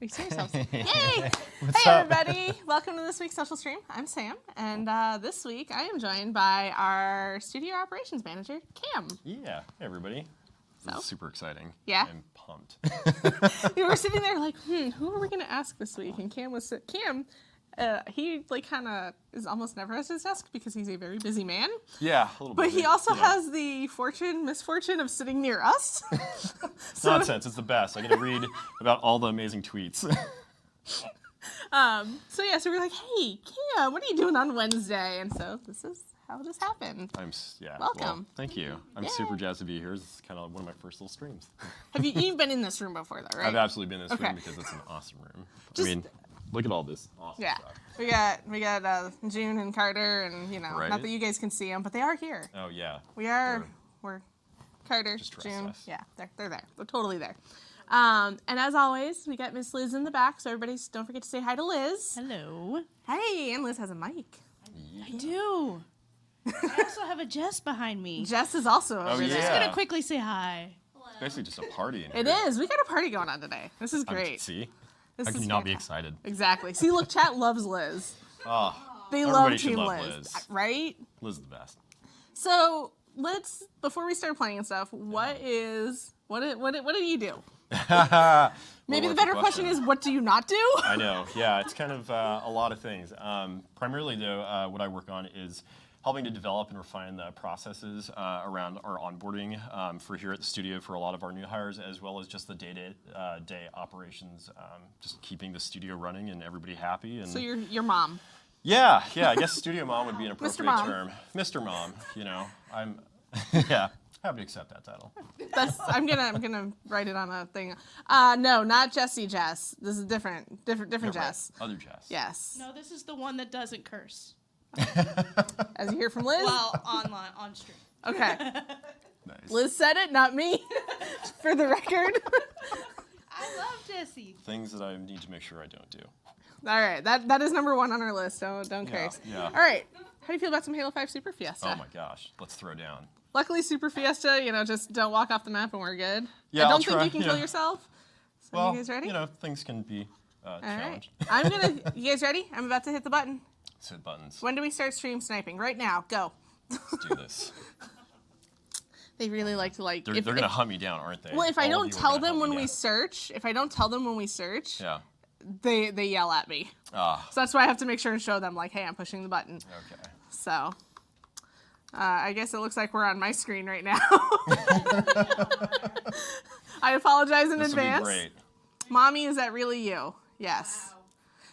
Excuse yourselves. Yay! Hey, What's up? everybody. Welcome to this week's social stream. I'm Sam, and this week I am joined by our studio operations manager, Cam. Yeah, hey everybody. This So? is super exciting. Yeah? I'm pumped. We were sitting there like, who are we going to ask this week? And he like kind of is almost never at his desk because he's a very busy man. Yeah, a little bit. But he also has the misfortune of sitting near us. Nonsense, it's the best. I get to read about all the amazing tweets. So we're like, hey, Cam, what are you doing on Wednesday? And so this is how this happened. Welcome. Well, thank you. I'm Yeah. super jazzed to be here. This is kind of one of my first little streams. You've been in this room before, though, right? I've absolutely been in this Okay. room because it's an awesome room. Just- I mean, look at all this awesome Yeah, stuff. we got June and Carter, and Right. not that you guys can see them, but they are here. Oh yeah. We're Carter, Just trust June. us. Yeah, they're there. They're totally there. And as always, we got Miss Liz in the back, so everybody don't forget to say hi to Liz. Hello. Hey, and Liz has a mic. I do. I also have a Jess behind me. Jess is also over yeah. there. Just gonna quickly say hi. It's basically just a party in It here. is. We got a party going on today. This is great. See? This How can is you not be fantastic. excited? Exactly. See, look, chat loves Liz. Oh, They everybody love should Team love Liz, Liz. right? Liz is the best. So before we start playing and stuff, what do you do? Maybe the better question is, what do you not do? I know, yeah, it's kind of a lot of things. Primarily, though, what I work on is helping to develop and refine the processes around our onboarding for here at the studio for a lot of our new hires, as well as just the day-to-day operations, just keeping the studio running and everybody happy. And So your mom. yeah, I guess studio mom would be an Mr. appropriate Mom. term. Mr. Mom, I'm, yeah, happy to accept that title. I'm gonna write it on a thing. No, not Jessie Jess. This is different Jess. Other Jess. Yes. No, this is the one that doesn't curse. As you hear from Liz. Well, online, on stream. Okay. Nice. Liz said it, not me. For the record. I love Jessie. Things that I need to make sure I don't do. All right, that is number 1 on our list. Don't curse. Yeah. All right. How do you feel about some Halo 5 Super Fiesta? Oh my gosh, let's throw down. Luckily, Super Fiesta, just don't walk off the map and we're good. Yeah, I I'll don't think try, you can kill yeah. yourself. So Well, you guys ready? Things can be All right. challenged. You guys ready? I'm about to hit the button. Let's hit buttons. When do we start stream sniping? Right now. Go. Let's do this. They really like to They're gonna hunt me down, aren't they? Well, if I All of don't you are tell gonna them hunt when me we down. search, Yeah. they yell at me. Ah. So that's why I have to make sure and show them like, hey, I'm pushing the button. Okay. So I guess it looks like we're on my screen right now. I apologize in This will be advance. great. Mommy, is that really you? Yes.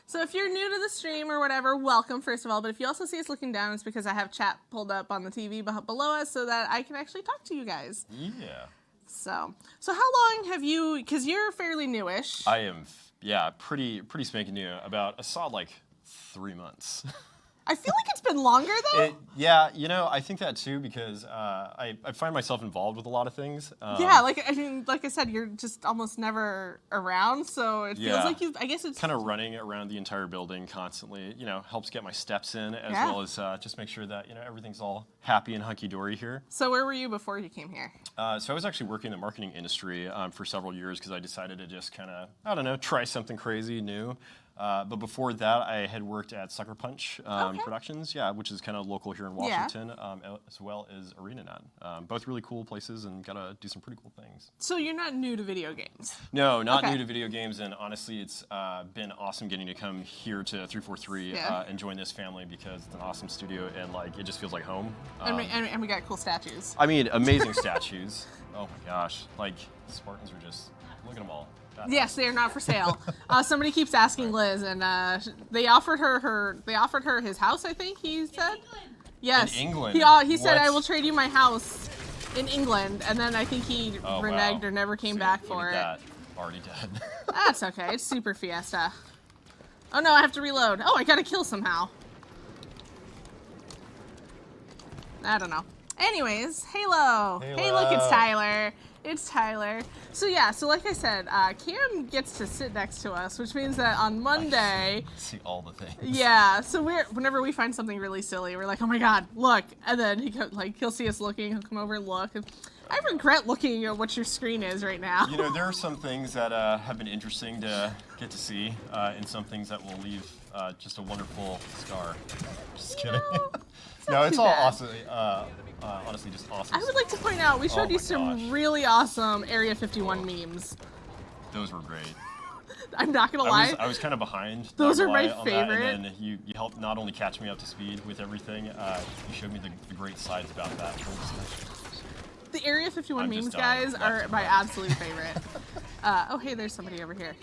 So if you're new to the stream or whatever, welcome, first of all. But if you also see us looking down, it's because I have chat pulled up on the TV below us so that I can actually talk to you guys. Yeah. So how long have you, because you're fairly newish. I am. Yeah, pretty spanking new. About a solid 3 months. I feel like it's been longer though. Yeah, I think that too because I find myself involved with a lot of things. Yeah, like I said, you're just almost never around, so it feels Yeah. like I guess it's Kind of running around the entire building constantly, helps get my steps in as Yeah. well as just make sure that, everything's all happy and hunky-dory here. So where were you before you came here? So I was actually working in the marketing industry for several years because I decided to just kind of, I don't know, try something crazy new. But before that, I had worked at Sucker Punch Productions, which is kind of local here in Washington, as well as ArenaNet. Both really cool places and got to do some pretty cool things. So you're not new to video games. No, not Okay. new to video games, and honestly, it's been awesome getting to come here to 343 Yeah. and join this family because it's an awesome studio and it just feels like home. And we got cool statues. I mean, amazing statues. Oh my gosh, Spartans are just look at them all. Yes, they are not for sale. Somebody keeps asking Liz, and they offered her his house. I think he said. Yes. In England? He said, What? "I will trade you my house in England," and then I think he Oh, reneged wow. or never came See, back look for at it. that. Already dead. That's okay. It's Super Fiesta. Oh no, I have to reload. Oh, I gotta kill somehow. I don't know. Anyways, Halo. Hey, look, it's Tyler. It's Tyler. So yeah, so like I said, Cam gets to sit next to us, which means that on Monday, See all the things. yeah. So whenever we find something really silly, we're like, oh my god, look, and then he'll see us looking, he'll come over and look, and I regret looking at what your screen is right now. You know, there are some things that have been interesting to get to see, and some things that will leave just a wonderful scar. Just kidding. No, it's too all bad. awesome. Honestly, just awesome. I would like to point out we showed Oh you my some gosh. really awesome Area 51 memes. Those were great. I'm not gonna lie. I was kind of behind. Those not are my gonna lie, on that, favorite. And then you helped not only catch me up to speed with everything, you showed me the great sides about that. The Area 51 I'm just memes, dying. guys, Left are and my right. absolute favorite. Oh, hey, there's somebody over here.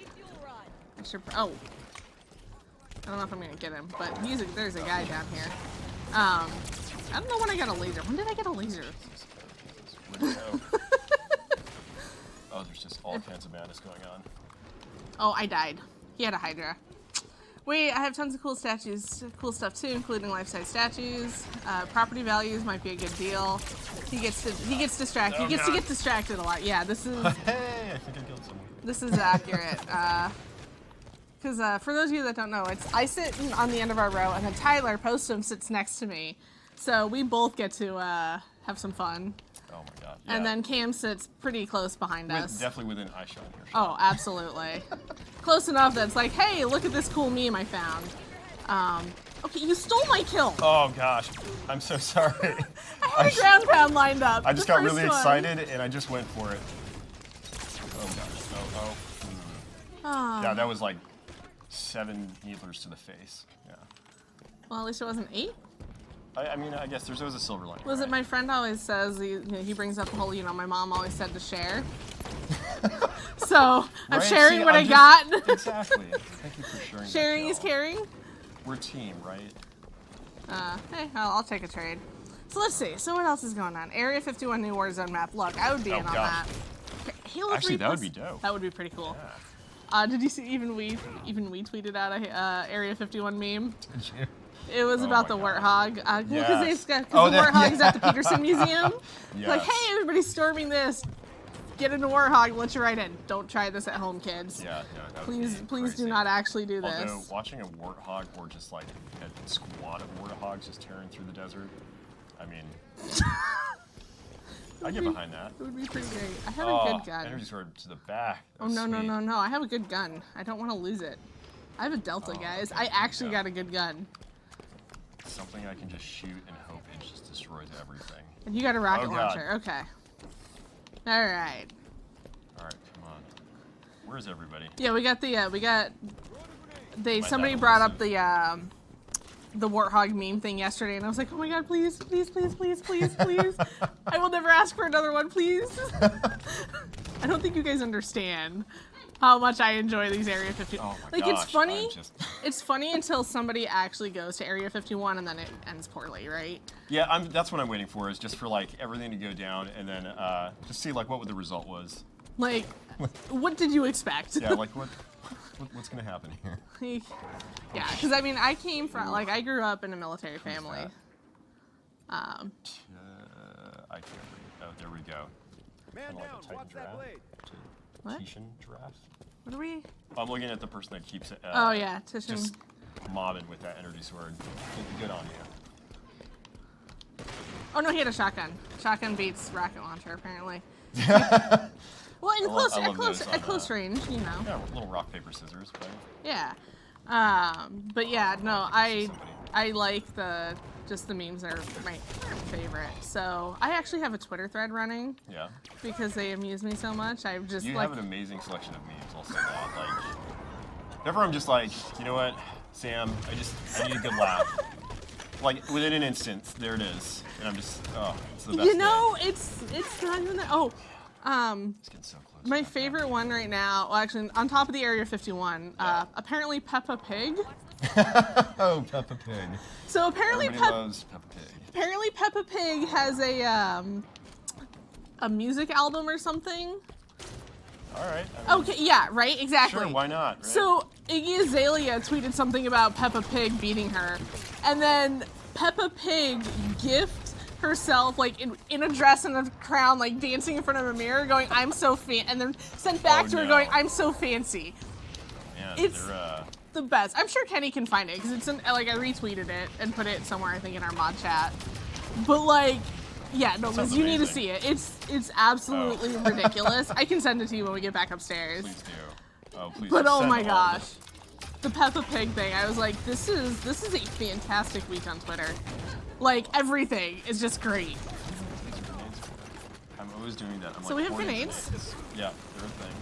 I should. Oh, I don't know if I'm gonna get him, but there's a guy down here. I don't know when I got a laser. When did I get a laser? Where'd it go? Oh, there's just all kinds of madness going on. Oh, I died. He had a Hydra. Wait, I have tons of cool statues, cool stuff too, including life-size statues. Property values might be a good deal. He gets distracted. Oh, He gets to God. get distracted a lot. Yeah, this is Hey, I think I killed someone. this is accurate. Because for those of you that don't know, I sit on the end of our row, and then Tyler Postum sits next to me, so we both get to have some fun. Oh my god. And Yeah. then Cam sits pretty close behind us. Definitely within eye shot here. Oh, absolutely. Close enough that it's like, hey, look at this cool meme I found. Okay, you stole my kill. Oh gosh, I'm so sorry. I had a ground pound lined up. I just the got first really one. excited and I just went for it. Oh gosh. Oh. Oh. Yeah, that was like 7 needlers to the face. Yeah. Well, at least it wasn't 8. I mean, I guess there's always a silver lining. Was it right? my friend always says, he brings up the whole, my mom always said to share. So I'm Right? sharing See, what I'm I got. Exactly. Thank you for sharing. Sharing that is kill. caring. We're a team, right? Hey, I'll take a trade. So let's see. So what else is going on? Area 51 new Warzone map. Look, I would be Oh, in on God. that. Okay, Halo Actually, 3 that would plus- be dope. That would be pretty cool. Yeah. Did you see? Even we tweeted out a Area 51 meme. Did you? It was Oh about my the God. warthog. Yes. Because Oh, the that- warthog is at the yeah. Peterson Museum. Like, Yes. hey, everybody's storming this. Get into warthog. Let you right in. Don't try this at home, kids. Yeah, no, that would be Please do crazy. not actually do Although this. watching a warthog or just like a squad of warthogs just tearing through the desert, I mean, I get behind that. It would be pretty great. I have Oh, a good gun. energy sword to the back. That Oh was no no sweet. no no! I have a good gun. I don't want to lose it. I have a Delta, Oh, guys. okay, I actually yeah. got a good gun. Something I can just shoot and hope it just destroys everything. And you got a rocket Oh, God. launcher. Okay. All right. All right, come on. Where's everybody? Yeah, we got My somebody bad, brought up elusive. the warthog meme thing yesterday, and I was like, oh my god, please, please, please, please, please, please. I will never ask for another one, please. I don't think you guys understand how much I enjoy these Area 51. Oh my Like, gosh, it's funny. I'm just- It's funny until somebody actually goes to Area 51 and then it ends poorly, right? Yeah, that's what I'm waiting for, is just for like everything to go down and then just see like what the result was. Like, what did you expect? Yeah, like what's gonna happen here? Like, yeah, because I mean, I came from, like, I grew up in a military family. I can't read. Oh, there we go. Man Kinda like down, a Titan watch that giraffe. blade. What? Titian giraffe. What are we? I'm looking at the person that keeps it. Oh, yeah, Titian. Just mobbing with that energy sword. Good on you. Oh, no, he had a shotgun. Shotgun beats rocket launcher, apparently. Well, in I love close, those at on, close range, you know. Yeah, little rock paper scissors, right? Yeah. But yeah, no, I like just the memes are my favorite. So I actually have a Twitter thread running Yeah. because they amuse me so much. I've just You like, have an amazing selection of memes. I'll say that. Like, whenever I'm just like, you know what, Sam, I need a good laugh. Like within an instant, there it is, and I'm just, oh, it's the best. you know, it's not even that. Oh, It's getting so close. my back there. favorite one right now. Well, actually, on top of the Area 51, Yeah. apparently Peppa Pig. Oh, Peppa Pig. So apparently Everybody loves Peppa Pig. Peppa Pig has a music album or something. All right. I mean, Okay, yeah, right, exactly. Sure, why not? Right? So Iggy Azalea tweeted something about Peppa Pig beating her, and then Peppa Pig gifted herself like in a dress and a crown, like dancing in front of a mirror, going, "I'm so and then sent back Oh, to her no. going, "I'm so fancy." man, it's- they're, The best. I'm sure Kenny can find it because it's like I retweeted it and put it somewhere, I think, in our mod chat. But like, Yeah, no, Sounds Liz, you need to amazing. see it. It's absolutely ridiculous. I can send it to you when we get back upstairs. Please do. Oh, please. But oh send my all of gosh, it. the Peppa Pig thing. I was like, this is a fantastic week on Twitter. Like everything is just great. I'm always doing that. I'm So like, we have hoarding grenades. Yeah, they're a thing.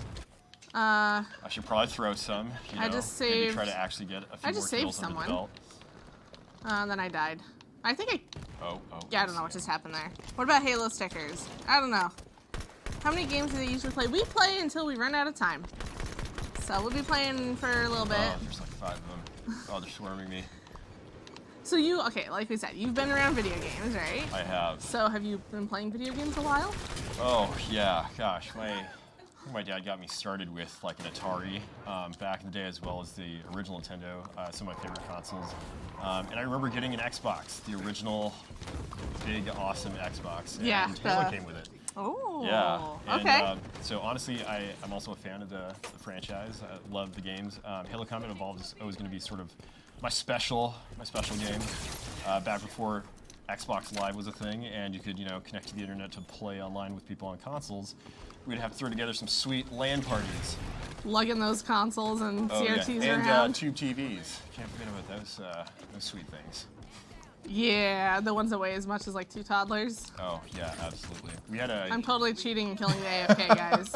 I I should probably throw some. You know, just maybe saved- try to actually get a few I more just saved kills under someone. the belt. And then I died. I think I. Oh. Yeah, I don't know what just happened there. What about Halo stickers? I don't know. How many games do they usually play? We play until we run out of time. So we'll be playing for a little bit. Oh, there's like 5 of them. Oh, they're swarming me. So okay, like we said, you've been around video games, right? I have. So have you been playing video games a while? Oh yeah, gosh, my dad got me started with like an Atari back in the day, as well as the original Nintendo, some of my favorite consoles. And I remember getting an Xbox, the original big, awesome Xbox. And Yeah, Halo came with it. Oh. Yeah. And, Okay. so honestly, I'm also a fan of the franchise. I love the games. Halo Combat Evolved is always going to be sort of my special game. Back before Xbox Live was a thing, and you could connect to the internet to play online with people on consoles. We'd have to throw together some sweet LAN parties. Lugging those consoles and Oh, CRTs yeah. And around. tube TVs. Can't forget about those sweet things. Yeah, the ones that weigh as much as like 2 toddlers. Oh yeah, absolutely. We had a. I'm totally cheating and killing the AFK guys.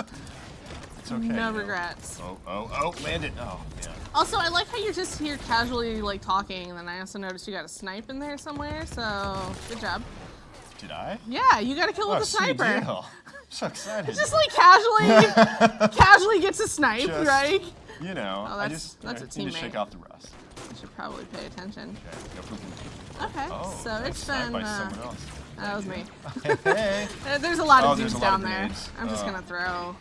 It's okay. No regrets. Oh, landed. Oh man. Also, I like how you're just here casually like talking, and then I also noticed you got a snipe in there somewhere. So good job. Did I? Yeah, you got a kill with a sweet sniper. deal. I'm so excited. Just like casually gets a snipe, Just- right? You know, Oh, I that's- just that's a need to teammate. shake off the rust. You should probably pay attention. Okay, go poop. Okay, Oh, so nice it's snipe been. by someone else. That was me. Hey. There's a lot Oh, of there's dudes a lot down of there. grenades. I'm just Oh. gonna throw.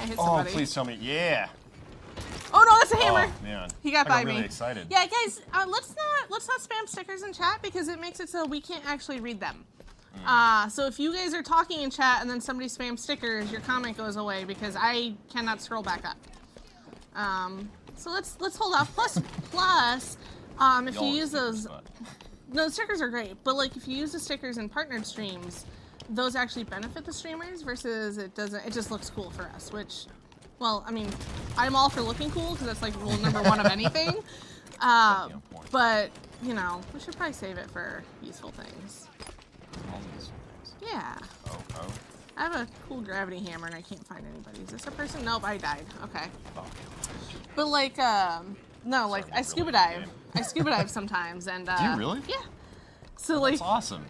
I hit Oh, somebody. please tell me. Yeah. Oh no, that's a hammer. Oh man. He got I by really me. excited. Yeah, guys, let's not spam stickers in chat because it makes it so we can't actually read them. So if you guys are talking in chat and then somebody spams stickers, your comment goes away because I cannot scroll back up. So let's hold off. Plus, if you Y'all use are those, stickers, no, the stickers are great. But like if you use the stickers in partnered streams, those actually benefit the streamers versus it doesn't. It just looks cool for us, which. Well, I mean, I'm all for looking cool because that's like rule number 1 of anything. But, we should probably save it for useful things. All these things. Yeah. Oh. I have a cool gravity hammer and I can't find anybody. Is this a person? Nope, I died. Okay. Oh. But like, no, like I scuba dive. I scuba dive sometimes and. Do you really? Yeah. So like. That's awesome.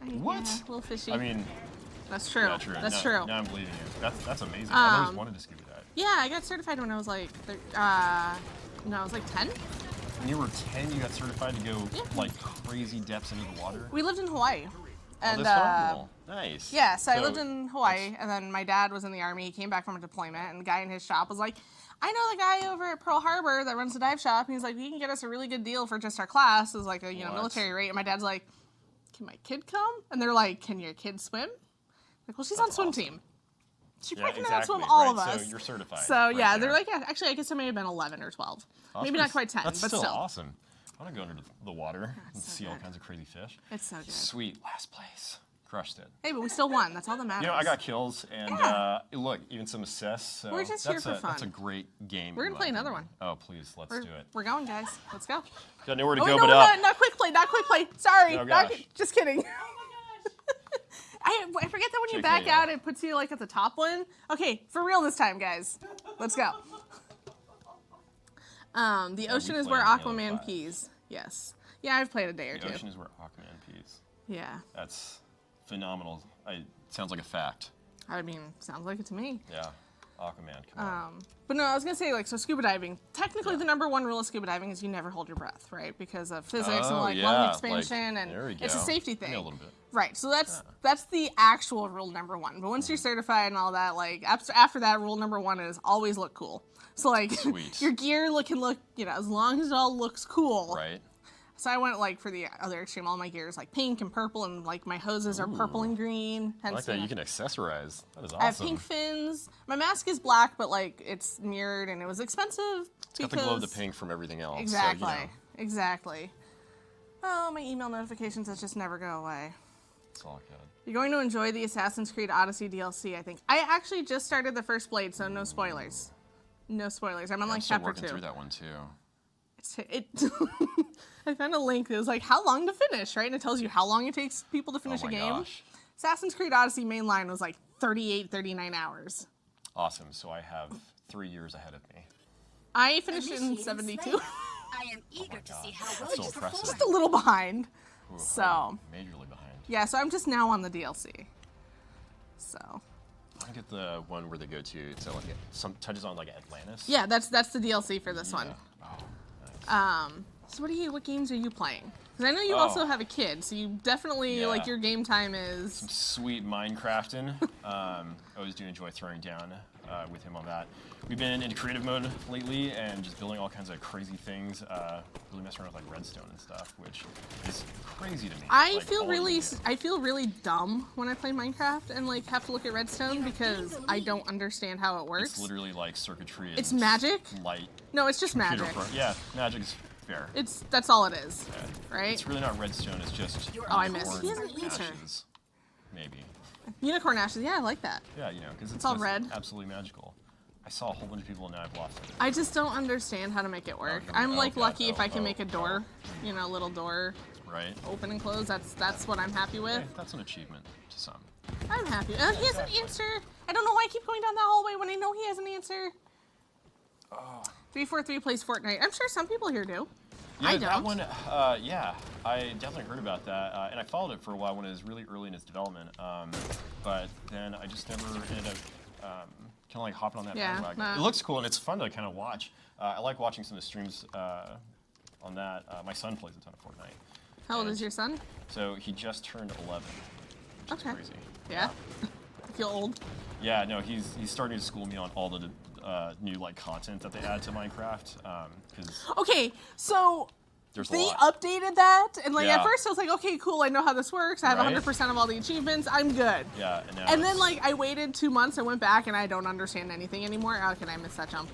What? Yeah, a little fishy. I mean, that's true. yeah, true. That's now, true. Now I'm believing you. That's amazing. I've always wanted to scuba dive. Yeah, I got certified when I was like, I was like 10. When you were 10, you got certified to go Yeah. like crazy depths into the water. We lived in Hawaii. And that's cool. Nice. yeah, so I lived in Hawaii, and then my dad was in the Army. He came back from a deployment, and the guy in his shop was like, I know the guy over at Pearl Harbor that runs the dive shop. And he's like, he can get us a really good deal for just our class. It was like a What? military rate. And my dad's like, can my kid come? And they're like, can your kid swim? Like, well, she's on swim team. She probably can outswim all of us. So you're certified. So right yeah, there. they're like, yeah, actually, I guess I may have been 11 or 12. Oh, Maybe that's not quite 10, That's but still still. awesome. I want to go under the water and so see all good. kinds of crazy fish. It's so good. Sweet, last place. Crushed it. Hey, but we still won. That's all that matters. I got kills and Yeah. Look, even some assists. So We're just here for That's a fun. great game. We're in gonna my play another opinion. Oh, please, let's do it. We're going, guys. Let's go. Got nowhere to Oh, go no, but up. not quick play. Not quick play. Sorry. Oh, Not- gosh. just kidding. I forget that when you back JK, out, it puts you like at the top one. Okay, for real this time, guys. Let's go. The ocean is play where on Halo Aquaman 5. pees. Yes. Yeah, I've played a day or The two. ocean is where Aquaman pees. Yeah. That's phenomenal. Sounds like a fact. I mean, sounds like it to me. Yeah. Aquaman, come on. But no, I was gonna say so scuba diving. Technically, the number 1 rule of scuba diving is you never hold your breath, right? Because of physics and Oh, like yeah, lung like, expansion, and there we it's a go. safety thing. Nailed it a bit. Right. So that's the actual rule number 1. But once you're certified and all that, like after that, rule number 1 is always look cool. So like Sweet. your gear can look, as long as it all looks cool. Right. So I went like for the other extreme. All my gear is like pink and purple, and like my hoses are purple and green. I like Hence, that. You can accessorize. That is awesome. I have pink fins. My mask is black, but like it's mirrored, and it was expensive. It's got the glow of the pink from everything else. Exactly. So, Exactly. Oh, my email notifications that just never go away. It's all good. You're going to enjoy the Assassin's Creed Odyssey DLC, I think. I actually just started the first Blade, so no spoilers. No spoilers. I'm on like still chapter working 2. through that one too. I found a link that was like, how long to finish, right? And it tells you how long it takes people to finish Oh a my game. gosh. Assassin's Creed Odyssey mainline was like 38, 39 hours. Awesome. So I have 3 years ahead of me. I finished it in 72. I am eager to see how well That's so you impressive. perform. Just a little behind. Ooh, So, I'm majorly behind. yeah, so I'm just now on the DLC. So, I get the one where they go to like some touches on like Atlantis. yeah, that's the DLC for this one. Oh, nice. So what games are you playing? Because I know you Oh. also have a kid, so you definitely, Yeah. like, your game time is... Sweet Minecrafting. I always do enjoy throwing down with him on that. We've been into creative mode lately and just building all kinds of crazy things. Really messing around with like redstone and stuff, which is crazy to me. I like, feel all really, you do. I feel really dumb when I play Minecraft and like have to look at redstone because I don't understand how it works. It's literally like circuitry. It's and magic? Light. No, it's just computer magic. Yeah, magic's fair. That's all it is, Yeah. right? It's really not redstone. It's just Oh, I missed. unicorn He has an answer. ashes, maybe. Unicorn ashes. Yeah, I like that. Yeah, because it's all just red. absolutely magical. I saw a whole bunch of people and now I've lost it. I just don't understand how to make it work. no, I'm like God, lucky if no, I can oh, make a door, little door Right? open and close. That's what I'm happy with. Hey, that's an achievement to some. I'm happy. He has an answer. I don't know why I keep going down that hallway when I know he has an answer. Oh. 343 plays Fortnite. I'm sure some people here do. Yeah, I that don't. one, yeah, I definitely heard about that, and I followed it for a while when it was really early in its development, but then I just never ended up kind of like hopping on that Yeah, bandwagon. nah. It looks cool and it's fun to kind of watch. I like watching some of the streams on that. My son plays a ton of Fortnite. How old And is your son? So he just turned 11, which Okay. is crazy. Yeah. I feel old. Yeah, no, he's starting to school me on all the new like content that they add to Minecraft, because Okay, so there's a they lot. updated that, and like at Yeah. first I was like, okay, cool, I know how this works. I have Right? 100% of all the achievements. I'm good. Yeah, and now And then it's- like I waited 2 months, I went back, and I don't understand anything anymore. How can I miss that jump?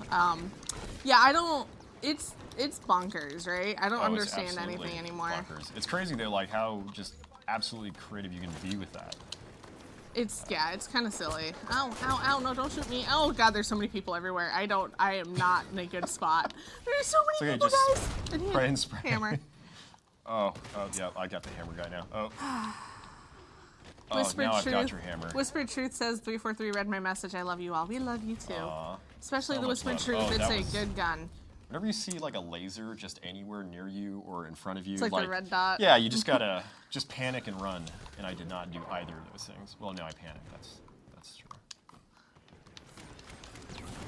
Yeah, I don't. It's bonkers, right? I don't Oh, it's understand absolutely anything anymore. bonkers. It's crazy though, like how just absolutely creative you can be with that. It's kind of silly. Ow, ow, ow! No, don't shoot me! Oh God, there's so many people everywhere. I am not in a good spot. There's so many okay, people, just guys. And he- Spray and spray. Hammer. Oh, yeah, I got the hammer guy now. Oh. Oh, Whispered now I've Truth. got your hammer. Whispered Truth says 343 read my message. I love you all. We love you too. Aw. Especially so the much Whispered love. Truth. Oh, It's that a was- good gun. Whenever you see like a laser just anywhere near you or in front of you, It's like the red dot. Yeah, you just gotta just panic and run. And I did not do either of those things. Well, no, I panicked. That's true.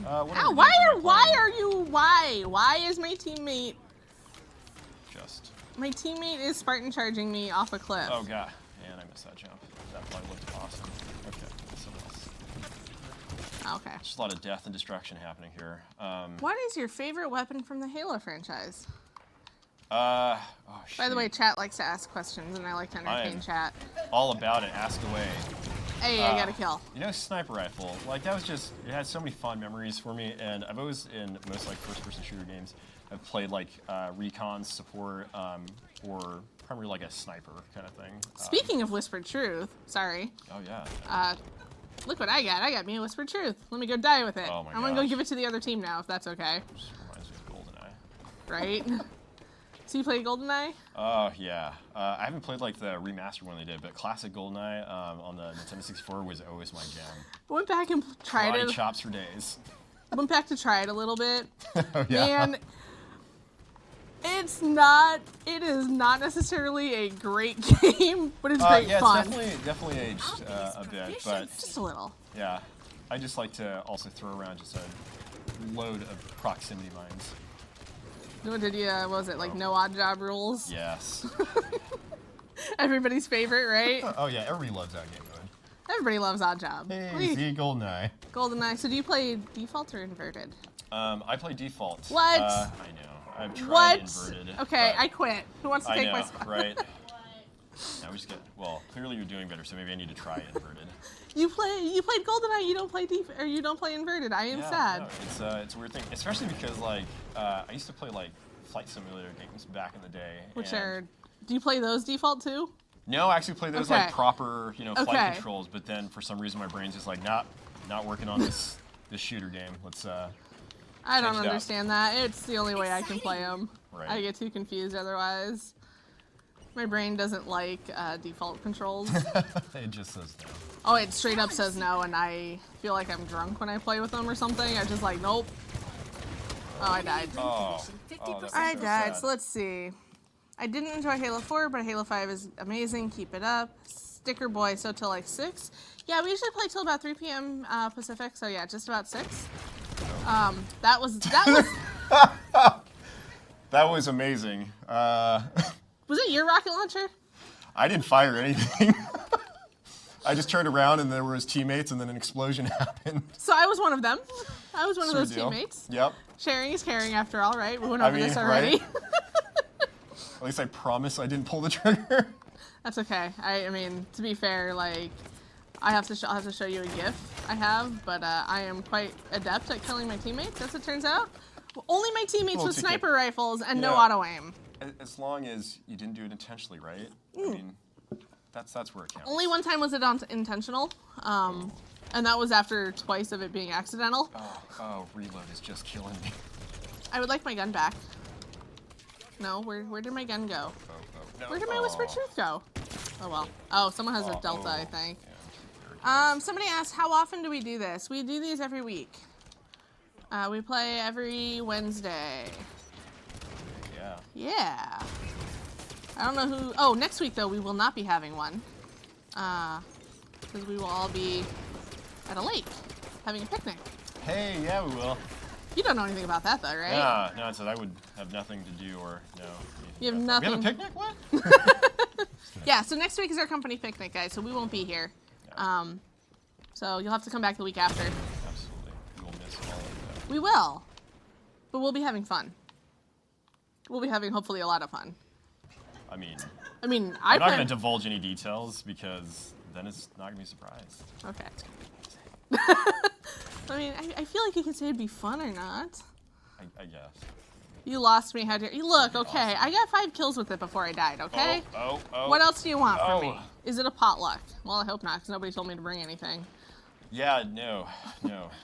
What Ow! other games am I playing? Why is my teammate? Just. My teammate is Spartan charging me off a cliff. Oh god, and I missed that jump. That probably looked awesome. Okay, someone else. Okay. Just a lot of death and destruction happening here. What is your favorite weapon from the Halo franchise? Oh, By the shoot. way, chat likes to ask questions, and I like to entertain am- chat. All about it. Ask away. Hey, I got a kill. Sniper rifle. Like that was just. It had so many fond memories for me, and I've always in most like first-person shooter games, I've played like recon support or primarily like a sniper kind of thing. Speaking of Whispered Truth, sorry. Oh yeah. Look what I got. I got me a Whispered Truth. Let me go die with it. Oh my I'm gonna go gosh. give it to the other team now, if that's okay. Just reminds me of GoldenEye. Right? So you played GoldenEye? Oh yeah. I haven't played like the remastered one they did, but classic GoldenEye on the Nintendo 64 was always my jam. I went back and tried Karate it. chops for days. Went back to try it a little bit. Oh yeah. Man, it is not necessarily a great game, but it's great yeah, fun. it's definitely aged a bit, but Just a little. yeah, I just like to also throw around just a load of proximity mines. What did you, what was it, like no odd job rules? Yes. Everybody's favorite, right? Oh yeah, everybody loves that game mode. Everybody loves odd job. Hey, see, GoldenEye. GoldenEye. So do you play default or inverted? I play default. What? I know. I've tried What? inverted. Okay, but I quit. Who wants to I take know, my spot? right? Now we just get. Well, clearly you're doing better, so maybe I need to try inverted. You played GoldenEye. You don't play or you don't play inverted. I am Yeah, sad. no, it's a weird thing, especially because like I used to play like flight simulator games back in the day. Which and- are? Do you play those default too? No, I actually play those Okay. like proper, flight Okay. controls. But then for some reason my brain's just like, not working on this shooter game. Let's. I don't Change it up. understand that. It's the only way I can play them. Right. I get too confused otherwise. My brain doesn't like default controls. It just says no. Oh, it straight up says no, and I feel like I'm drunk when I play with them or something. I'm just like, nope. Oh, I died. Oh. 50%. that's I so died. sad. So let's see. I didn't enjoy Halo 4, but Halo 5 is amazing. Keep it up. Sticker boy, so till like 6. Yeah, we usually play till about 3 p.m. Pacific, so yeah, just about 6. That was That was amazing. was it your rocket launcher? I didn't fire anything. I just turned around and there was teammates, and then an explosion happened. So I was one of them. I was one of Sweet those deal. teammates. Yep. Sharing is caring after all, right? We went I over mean, this already. right? At least I promise I didn't pull the trigger. That's okay. I mean, to be fair, like, I'll have to show you a GIF I have, but I am quite adept at killing my teammates, as it turns out. Only my teammates Well, with it's okay. sniper rifles and no Yeah. auto aim. As long as you didn't do it intentionally, right? I mean, that's where it counts. Only one time was it intentional, and that was after twice of it being accidental. Oh, reload is just killing me. I would like my gun back. No, where did my gun go? No. Where did my Whisper Truth go? Oh well. Oh, someone has a Delta, I think. Yeah. Somebody asked, how often do we do this? We do these every week. We play every Wednesday. Yeah. Yeah. I don't know who. Oh, next week though we will not be having one, because we will all be at a lake having a picnic. Hey, yeah, we will. You don't know anything about that though, right? Yeah, no, it said I would have nothing to do or no. You have We have a nothing. picnic? What? Yeah. So next week is our company picnic, guys. So we won't be here. So you'll have to come back the week after. Absolutely. We will miss all of that. We will, but we'll be having fun. We'll be having hopefully a lot of fun. I mean, I'm I'm not going to divulge any details because then it's not going to be a surprise. Okay. I mean, I feel like you could say it'd be fun or not. I guess. You lost me. How dare you? Look, okay, Awesome. I got 5 kills with it before I died, okay? Oh. What else do you want from me? Oh. Is it a potluck? Well, I hope not, because nobody told me to bring anything. Yeah, no,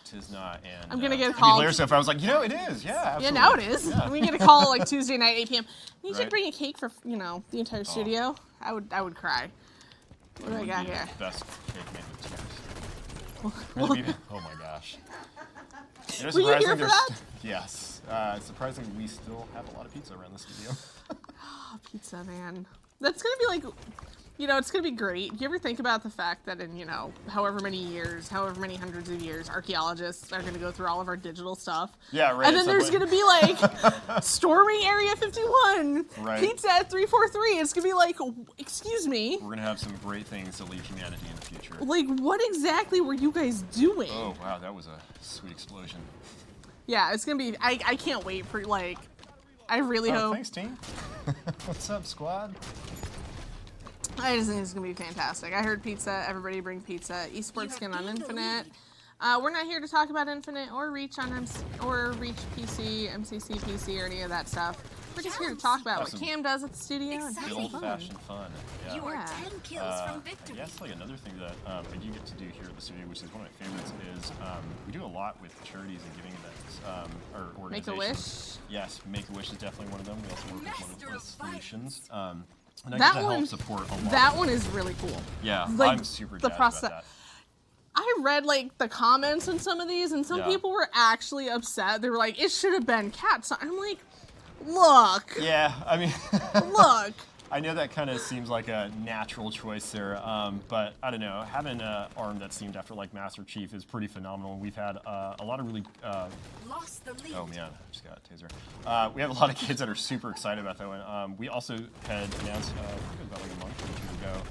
tis not. And I'm gonna get a to be call. hilarious if I was like, it is. Yeah, absolutely. Yeah, now it is. Yeah. We get a call like Tuesday night, 8 p.m. You should Right. bring a cake for, the entire studio. I would cry. What do I Would got be here? the best cake made with tears. Really be- oh my gosh. You know, Were you here surprising for there's- that? Yes. It's surprising we still have a lot of pizza around the studio. Oh, pizza, man. That's gonna be like, it's gonna be great. Do you ever think about the fact that in, however many years, however many hundreds of years, archaeologists are gonna go through all of our digital stuff? Yeah, right. And then there's gonna be like storming Area 51, Right. pizza at 343. It's gonna be like, excuse me, We're gonna have some great things to leave humanity in the future. like what exactly were you guys doing? Oh wow, that was a sweet explosion. Yeah, it's gonna be. I can't wait for like. I really Oh, hope. thanks, team. What's up, squad? I just think it's gonna be fantastic. I heard pizza. Everybody bring pizza. Esports skin on Infinite. We're not here to talk about Infinite or Reach on or Reach PC, MCC PC, or any of that stuff. We're just here to talk about what Awesome. Cam does at the studio and have Exciting. some Good fun. old-fashioned fun. Yeah. You are Yeah. 10 kills from victory. Yes, like another thing that I do get to do here at the studio, which is one of my favorites, is we do a lot with charities and giving events or organizations. Make-A-Wish. Yes, Make-A-Wish is definitely one of them. We also work with one Master of of the solutions. And I That get to one- help support a lot. That one is really cool. Yeah, like, I'm super the jazzed process- about that. I read like the comments on some of these, and some Yeah. people were actually upset. They were like, "It should have been cat." So I'm like, "Look, Yeah, I mean, look." I know that kind of seems like a natural choice there, but I don't know. Having an arm that's named after like Master Chief is pretty phenomenal. We've had a lot of really. Lost the lead. Oh man, I just got a taser. We have a lot of kids that are super excited about that one. We also had announced I think about like a month or two ago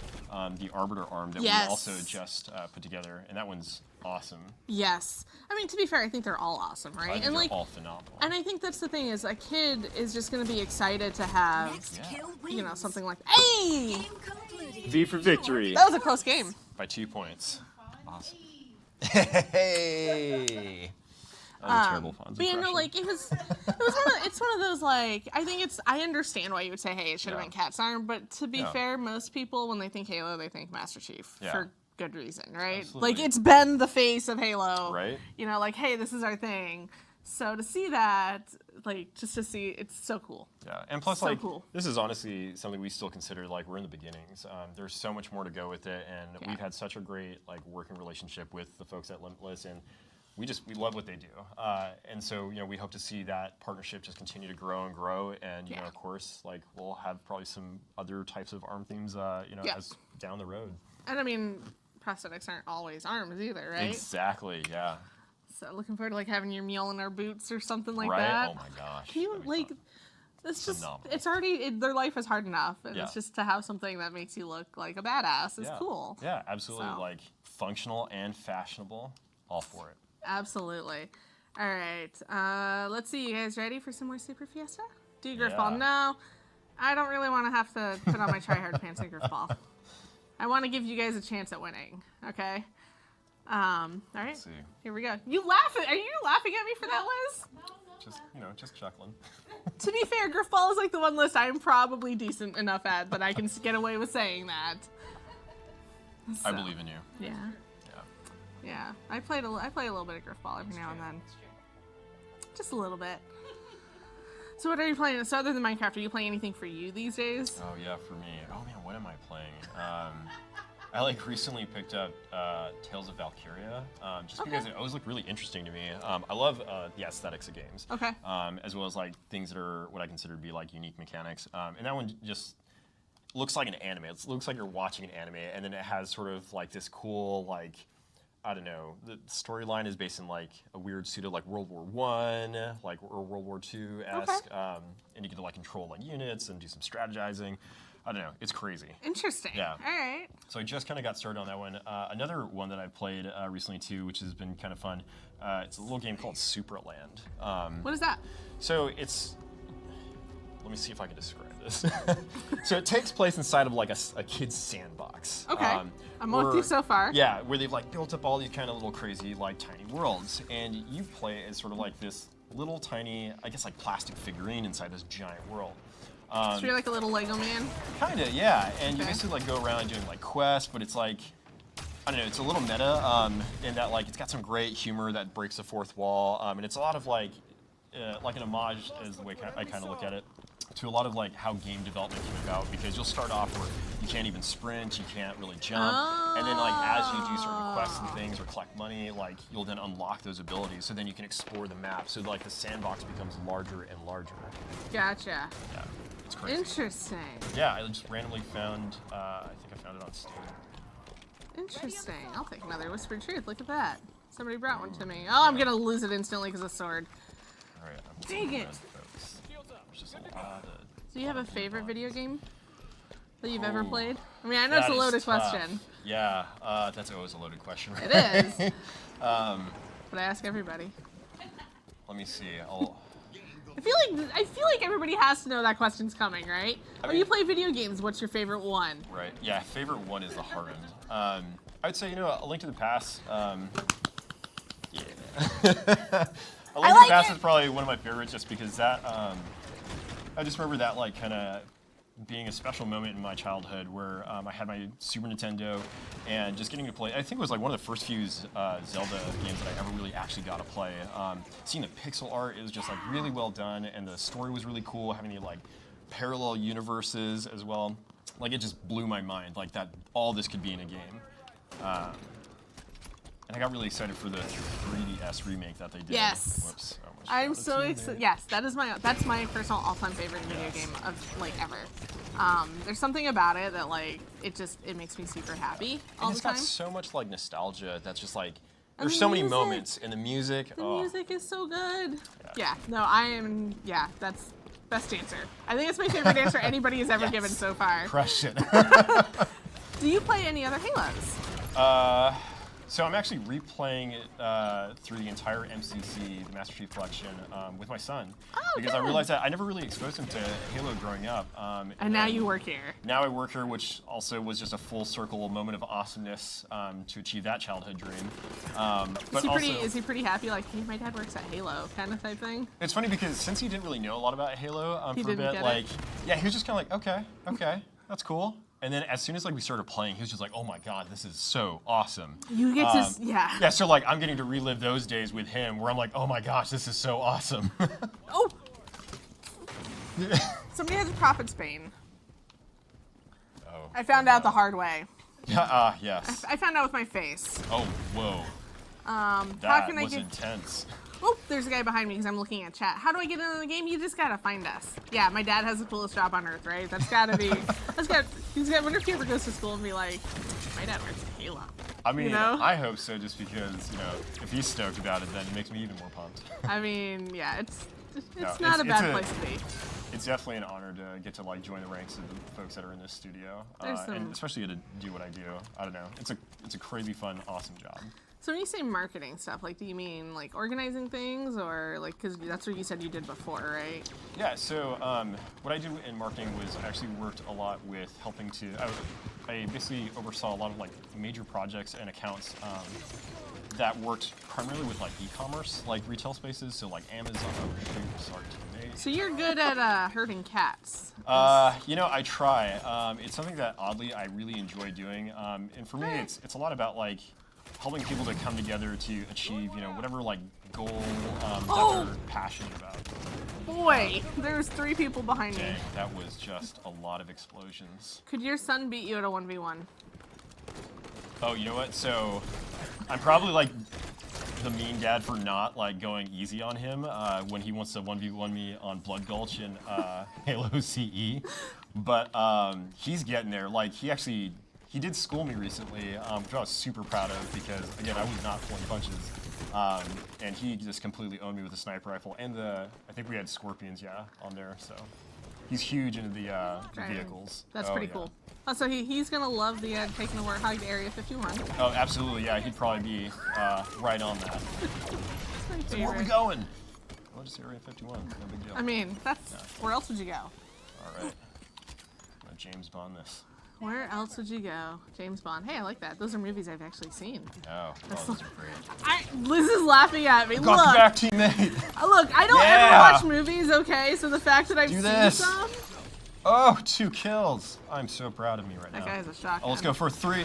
the Arbiter arm that Yes. we also just put together, and that one's awesome. Yes, I mean to be fair, I think they're all awesome, I right? think And they're like, all phenomenal. and I think that's the thing is a kid is just gonna be excited to have, Next kill wins. something like, "Hey, Game concluded. V for victory that was a close game." by 2 points. Awesome. Hey. was a terrible Fonz But impression. like it's one of those like I understand why you would say, hey, it should have Yeah. been Cat's arm, but to be Yeah. fair, most people when they think Halo, they think Master Chief Yeah. for good reason, right? Absolutely. Like it's been the face of Halo, Right. You know, like hey, this is our thing. So to see that, like just to see, it's so cool. Yeah, and plus, So like, cool. this is honestly something we still consider like we're in the beginnings. There's so much more to go with it, and Yeah. we've had such a great like working relationship with the folks at Limitless, and we love what they do. And so we hope to see that partnership just continue to grow and grow, and Yeah. of course, like we'll have probably some other types of arm themes, Yeah. as down the road. And I mean, prosthetics aren't always arms either, right? Exactly. Yeah. So looking forward to like having your Mjolnir boots or something like right. that. Oh my gosh. Can you that'd be like? fun. It's just Phenomenal. it's already their life is hard enough, and Yeah. it's just to have something that makes you look like a badass is Yeah. cool. Yeah, absolutely. So. Like functional and fashionable. All for it. Absolutely. All right. Let's see. You guys ready for some more Super Fiesta? Do you Griff Ball? Yeah. No, I don't really want to have to put on my try-hard pants and Griff Ball. I want to give you guys a chance at winning. Okay. All right. Let's see. Here we go. You laughing? Are you laughing at me for that, Liz? Just chuckling. To be fair, Griff Ball is like the one list I'm probably decent enough at that I can get away with saying that. I So, believe in you. Yeah. Yeah. Yeah. I play a little bit of Griff Ball every now and then. Just a little bit. So what are you playing? So other than Minecraft, are you playing anything for you these days? Oh yeah, for me. Oh man, what am I playing? I like recently picked up Tales of Valkyria, just because it always looked really interesting to me. I love the aesthetics of games, Okay. as well as like things that are what I consider to be like unique mechanics. And that one just looks like an anime. It looks like you're watching an anime, and then it has sort of like this cool like. I don't know. The storyline is based in like a weird pseudo like World War I, like or World War II esque, and you get to like control like units and do some strategizing. I don't know. It's crazy. Interesting. Yeah. All right. So I just kind of got started on that one. Another one that I played recently too, which has been kind of fun. It's a little game called Superland. What is that? So it's. Let me see if I can describe this. So it takes place inside of like a kid's sandbox. Okay. I'm with you so far. Yeah, where they've like built up all these kind of little crazy like tiny worlds, and you play as sort of like this little tiny, I guess like plastic figurine inside this giant world. So you're like a little Lego man. Kinda, yeah. And you Okay. basically like go around doing like quests, but it's like I don't know, it's a little meta in that like it's got some great humor that breaks the fourth wall, and it's a lot of like an homage is the way I kind of look at it, to a lot of like how game development came about, because you'll start off where you can't even sprint, you can't really jump, and then like as you do certain quests and things or collect money, like you'll then unlock those abilities, so then you can explore the map, so like the sandbox becomes larger and larger. Gotcha. Yeah, it's crazy. Interesting. Yeah, I just randomly found, I think I found it on Steam. Interesting. I'll take another Whispered Truth. Look at that. Somebody brought one to me. Oh, I'm gonna lose it instantly because of sword. All right, I'm Dang looking it. at folks. There's just a lot of Do you have a favorite video game that you've ever Oh, played? I mean, I know it's a that is loaded tough. question. Yeah, that's always a loaded question. Right? It is. But I ask everybody. Let me see. I feel like everybody has to know that question's coming, right? I When you mean- play video games, what's your favorite one? Right. Yeah, favorite one is the Hardened. I would say, A Link to the Past. Yeah. A Link to like the Past it. is probably one of my favorites, just because that. I just remember that like kind of being a special moment in my childhood where I had my Super Nintendo and just getting to play. I think it was like one of the first few Zelda games that I ever really actually got to play. Seeing the pixel art, it was just like really well done, and the story was really cool. Having the like parallel universes as well, like it just blew my mind. Like that, all this could be in a game. And I got really excited for the 3DS remake that they did. Yes. Whoops. I almost I'm shouted so too excited. there. Yes, that's my personal all-time favorite video Yes. game of like ever. There's something about it that like it makes me super happy all And the it's time. got so much like nostalgia that's just like And there's the so many music. moments, and the music. The Oh, music is so good. Yeah. Yeah. No, I am. Yeah, that's best answer. I think it's my favorite answer anybody has ever Yes. given so far. crush it. Do you play any other Halos? So I'm actually replaying it through the entire MCC, the Master Chief Collection, with my son. Because I good. realized that I never really exposed him to Halo growing up. And now you work here. Now I work here, which also was just a full circle moment of awesomeness to achieve that childhood dream. But Is he pretty happy? Like, hey, my dad works at Halo, kind of type thing. it's funny because since he didn't really know a lot about Halo He for a didn't bit, get like, it? yeah, he was just kind of like, okay, that's cool. And then as soon as like we started playing, he was just like, oh my god, this is so awesome. You get to, yeah. Yeah, so like I'm getting to relive those days with him where I'm like, oh my gosh, this is so awesome. Oh! Somebody has a Prophet's Bane. Oh. I found out the hard way. Yeah, yes. I found out with my face. Oh, whoa. How That can I was get... intense. Oh, there's a guy behind me because I'm looking at chat. How do I get into the game? You just gotta find us. Yeah, my dad has the coolest job on earth, right? That's gotta be... I wonder if he ever goes to school and be like, my dad works at Halo. I mean, You know? I hope so just because, if he's stoked about it, then it makes me even more pumped. I mean, yeah, it's No, not a it's bad a- place to be. It's definitely an honor to get to like join the ranks of the folks that are in this studio, There's some- and especially to do what I do. I don't know. It's a crazy fun, awesome job. So when you say marketing stuff, like, do you mean like organizing things, or like, because that's what you said you did before, right? Yeah. So what I did in marketing was I actually worked a lot with helping to. I basically oversaw a lot of like major projects and accounts that worked primarily with like e-commerce, like retail spaces. So like Amazon. Oh shoot! Sorry, teammate. So you're good at herding cats. I try. It's something that oddly I really enjoy doing, and for me, it's a lot about like helping people to come together to achieve, whatever like goal that they're passionate about. Boy, there's 3 people behind me. Dang, that was just a lot of explosions. Could your son beat you at a 1v1? Oh, you know what? So I'm probably like the mean dad for not like going easy on him when he wants to 1v1 me on Blood Gulch and Halo CE. But he's getting there. Like he did school me recently, which I was super proud of because again I was not pulling punches. And he just completely owned me with a sniper rifle and I think we had scorpions, on there. So he's huge into the vehicles. That's Oh, pretty yeah. cool. Oh, so he's gonna love the taking the Warthog to Area 51. Oh, absolutely, yeah. He'd probably be right on that. That's my Where are we favorite. going? Well, just Area 51. No big deal. I mean, where else would you go? All right. I'm gonna James Bond this. Where else would you go? James Bond. Hey, I like that. Those are movies I've actually seen. Oh, those are great. Liz is laughing at me. Got Look, back, teammate. look. I don't Yeah. ever watch movies. Okay, so the fact that I've Do seen this. some. Oh, 2 kills. I'm so proud of me right That now. guy has a shotgun. Oh, let's go for 3.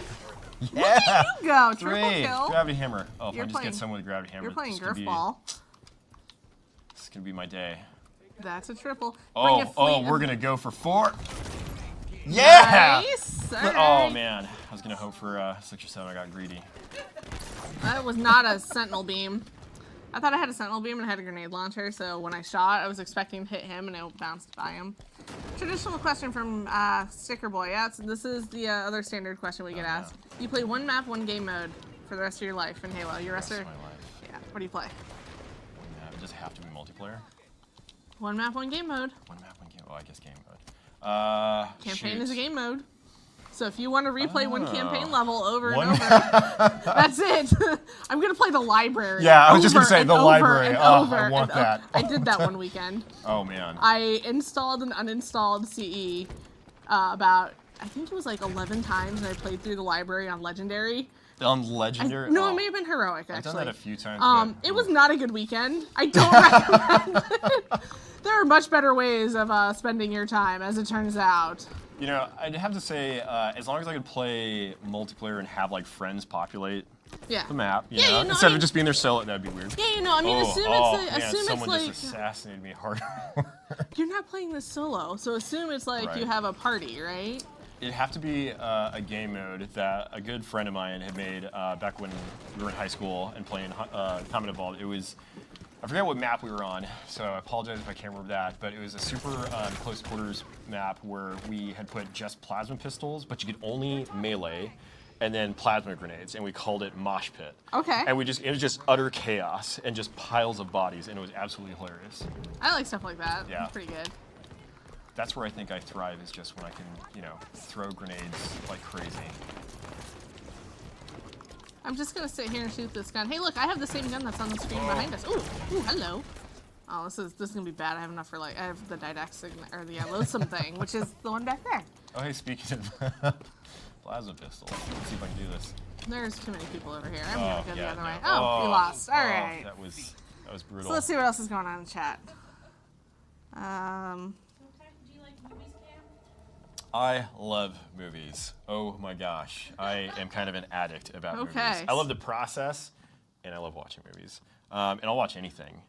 Look Yeah. at you go. 3. Triple kill. Gravity hammer. Oh, if You're I just playing- get someone with gravity hammer, You're playing this could Griff be- Ball. This is gonna be my day. That's a triple. Bring a fleet Oh, of- we're gonna go for 4. Yeah. Nice. All Oh right. man, I was gonna hope for 6 or 7. I got greedy. That was not a sentinel beam. I thought I had a sentinel beam and I had a grenade launcher, so when I shot, I was expecting to hit him and it bounced by him. Traditional question from Sticker Boy. Yeah, so this is the other standard question we get asked. You play one map, one game mode for the rest of your life in Halo. Your rest That's of my life. yeah. What do you play? One map. Does it have to be multiplayer? One map, one game mode. One map, one game. Oh, I guess game mode. Campaign is a game mode. So if you want to replay one Oh. campaign level over One- and over, that's it. I'm gonna play the library. Yeah, I was just gonna over say and the over library. and Oh, over I want and that. I did that one weekend. Oh man. I installed and uninstalled CE about, I think it was like 11 times, and I played through the library on Legendary. On legendary. No, oh, it may have been Heroic, actually. I've done that a few times. but- It was not a good weekend. I don't recommend it. There are much better ways of spending your time, as it turns out. You know, I'd have to say, as long as I could play multiplayer and have like friends populate Yeah. the map, Yeah, you know, instead I mean- of just being there solo, that'd be weird. Yeah, you know, I mean, assume man, it's someone like just assassinated me hard. you're not playing this solo, so assume it's like you Right. have a party, right? It'd have to be a game mode that a good friend of mine had made back when we were in high school and playing Combat Evolved. It was, I forget what map we were on, so I apologize if I can't remember that, but it was a super close quarters map where we had put just plasma pistols, but you could only melee, and then plasma grenades, and we called it Mosh Pit. Okay. And it was just utter chaos and just piles of bodies, and it was absolutely hilarious. I like stuff like that. Yeah. It's pretty good. That's where I think I thrive, is just when I can, throw grenades like crazy. I'm just gonna sit here and shoot this gun. Hey, look, I have the same gun that's on the screen behind us. Ooh, hello. Oh, this is gonna be bad. I have enough for I have the didactic or the loathsome thing, which is the one back there. Oh, hey, speaking of plasma pistols, let's see if I can do this. There's too many people over here. I'm gonna go the other way. no. Oh, we lost. All right. That was brutal. So let's see what else is going on in chat. Do you like movies, Cam? I love movies. Oh my gosh, I am kind of an addict about movies. I love the process, and I love watching movies. And I'll watch anything.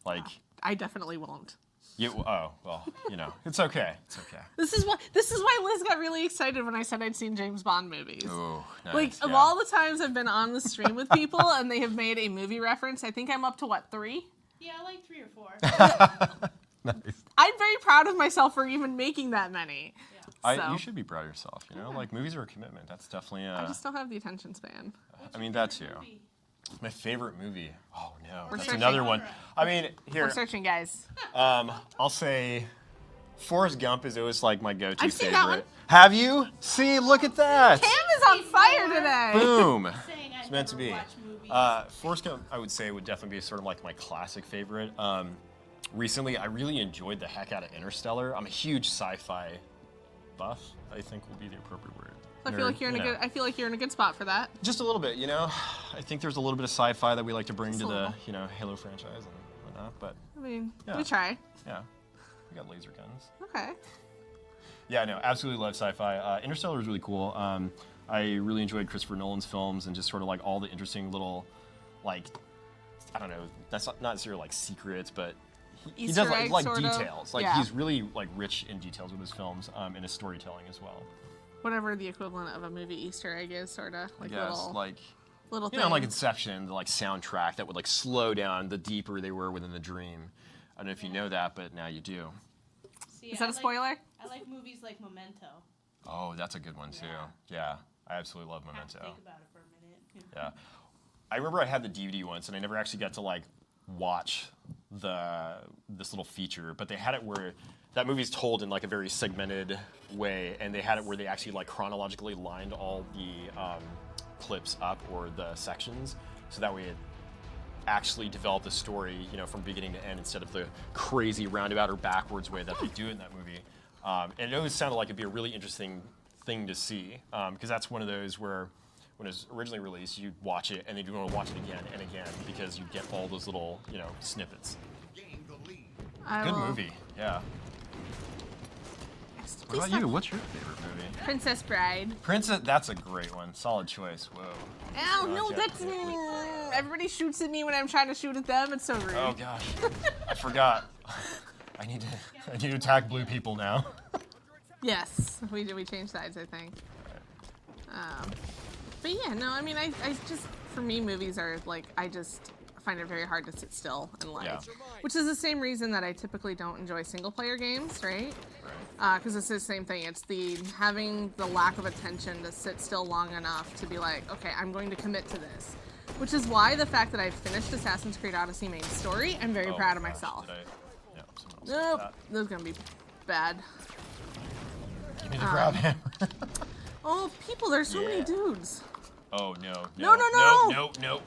Like I definitely won't. it's okay. It's okay. This is why Liz got really excited when I said I'd seen James Bond movies. Oh, nice. Like of all the times I've been on the stream with people and they have made a movie reference, I think I'm up to what, 3? Yeah, I like 3 or 4. Nice. I'm very proud of myself for even making that many. So. You should be proud of yourself. Like movies are a commitment. That's definitely. I just don't have the attention span. I mean that too. My favorite movie. Oh no, that's searching. another one. I mean, here We're searching, guys. I'll say, Forrest Gump is always like my go-to I've seen favorite. that one. Have you? See, look at that. Cam is on fire today. Boom. Saying I It's meant to never be. watch movies. Forrest Gump, I would say, would definitely be sort of like my classic favorite. Recently, I really enjoyed the heck out of Interstellar. I'm a huge sci-fi buff, I think will be the appropriate word. I feel like you're in a good spot for that. Just a little bit, I think there's a little bit of sci-fi that we like to bring to the, little. Halo franchise and whatnot. But I mean, Yeah. we try. yeah, we got laser guns. Okay. Yeah, no, absolutely love sci-fi. Interstellar was really cool. I really enjoyed Christopher Nolan's films and just sort of like all the interesting little, like, I don't know, that's not necessarily like secrets, but he does Easter eggs, like sort of. details. Like Yeah. he's really like rich in details with his films and his storytelling as well. Whatever the equivalent of a movie Easter egg is, sort of. Like Yes, little, like little you thing. know, like Inception, the like soundtrack that would like slow down the deeper they were within the dream. I don't know if you know that, but now you do. See, Is that a spoiler? I like movies like Memento. Oh, that's a good one too. Yeah, I absolutely love Have to Memento. think about it for a minute. Yeah, I remember I had the DVD once, and I never actually got to like watch this little feature, but they had it where that movie's told in like a very segmented way, and they had it where they actually like chronologically lined all the clips up or the sections, so that way it actually developed the story, from beginning to end instead of the crazy roundabout or backwards way that they do it in that movie. And it always sounded like it'd be a really interesting thing to see, because that's one of those where when it was originally released, you'd watch it and then you'd want to watch it again and again because you get all those little, snippets. Good movie, yeah. What about you? What's your favorite movie? Princess Bride. Princess, that's a great one. Solid choice. Whoa. Ow, no, Okay. that's... everybody shoots at me when I'm trying to shoot at them. It's so rude. Oh gosh, I forgot. I need to attack blue people now. Yes, we changed sides, I think. But yeah, no, I mean, I just, for me, movies are like, I just find it very hard to sit still and like, Yeah. which is the same reason that I typically don't enjoy single player games, right? Because it's the same thing. It's having the lack of attention to sit still long enough to be like, okay, I'm going to commit to this. Which is why the fact that I've finished Assassin's Creed Odyssey main story, I'm very proud of gosh, myself. Yeah, someone else Nope, did this is gonna be bad. that. Give me the grab hammer. Oh, people, there's so many Yeah. dudes. Oh no. No. No.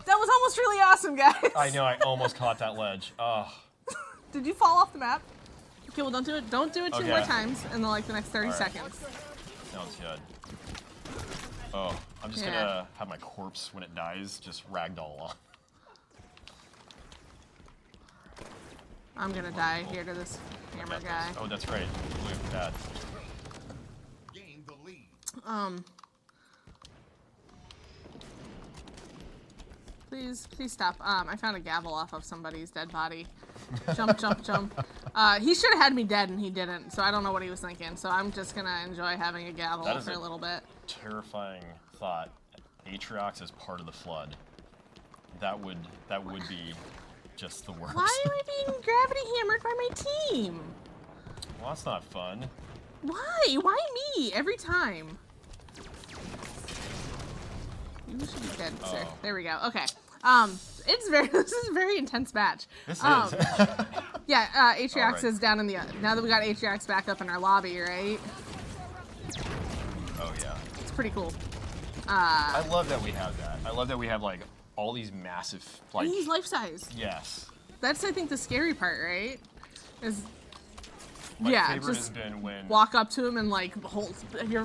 That was almost really awesome, guys. I know. I almost caught that ledge. Oh. Did you fall off the map? Okay, well, don't do it. Don't do it two Okay. more times in the next 30 All right. seconds. Sounds good. Oh, I'm just gonna have my corpse when it dies just ragdoll on. I'm gonna die here to this hammer guy. Oh, that's right. Blue, bad. Please stop. I found a gavel off of somebody's dead body. Jump, jump, jump. He should have had me dead and he didn't, so I don't know what he was thinking. So I'm just gonna enjoy having a gavel That is for a little bit. Terrifying thought. Atriox is part of the flood. That would be just the worst. Why am I being gravity hammered by my team? Well, that's not fun. Why? Why me? Every time. You should be dead, sir. Oh. There we go. Okay. This is a very intense match. This is. Yeah, Atriox Alright. is down in the, now that we got Atriox back up in our lobby, right? Oh yeah. It's pretty cool. I love that we have that. I love that we have like all these massive like. And he's life size. Yes. That's, I think, the scary part, right? Is My yeah, favorite has just been when walk up to him and like hold,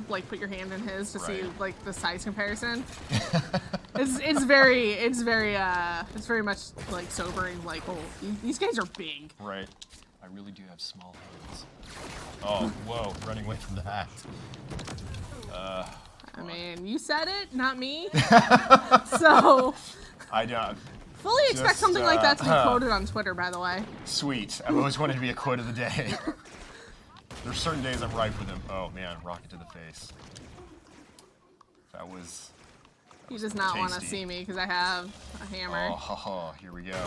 like put your hand in his to see Right. like the size comparison. it's very much like sobering. Like, oh, these guys are big. Right. I really do have small hands. Oh, whoa! Running away from that. I mean, you said it, not me. So I don't. fully expect Just, something like that to be quoted on Twitter, by the way. Sweet. I've always wanted to be a quote of the day. There's certain days I'm ripe with him. Oh man, rocket to the face. That was. He does not want to tasty. see me because I have a hammer. Oh, ha, ha, here we go.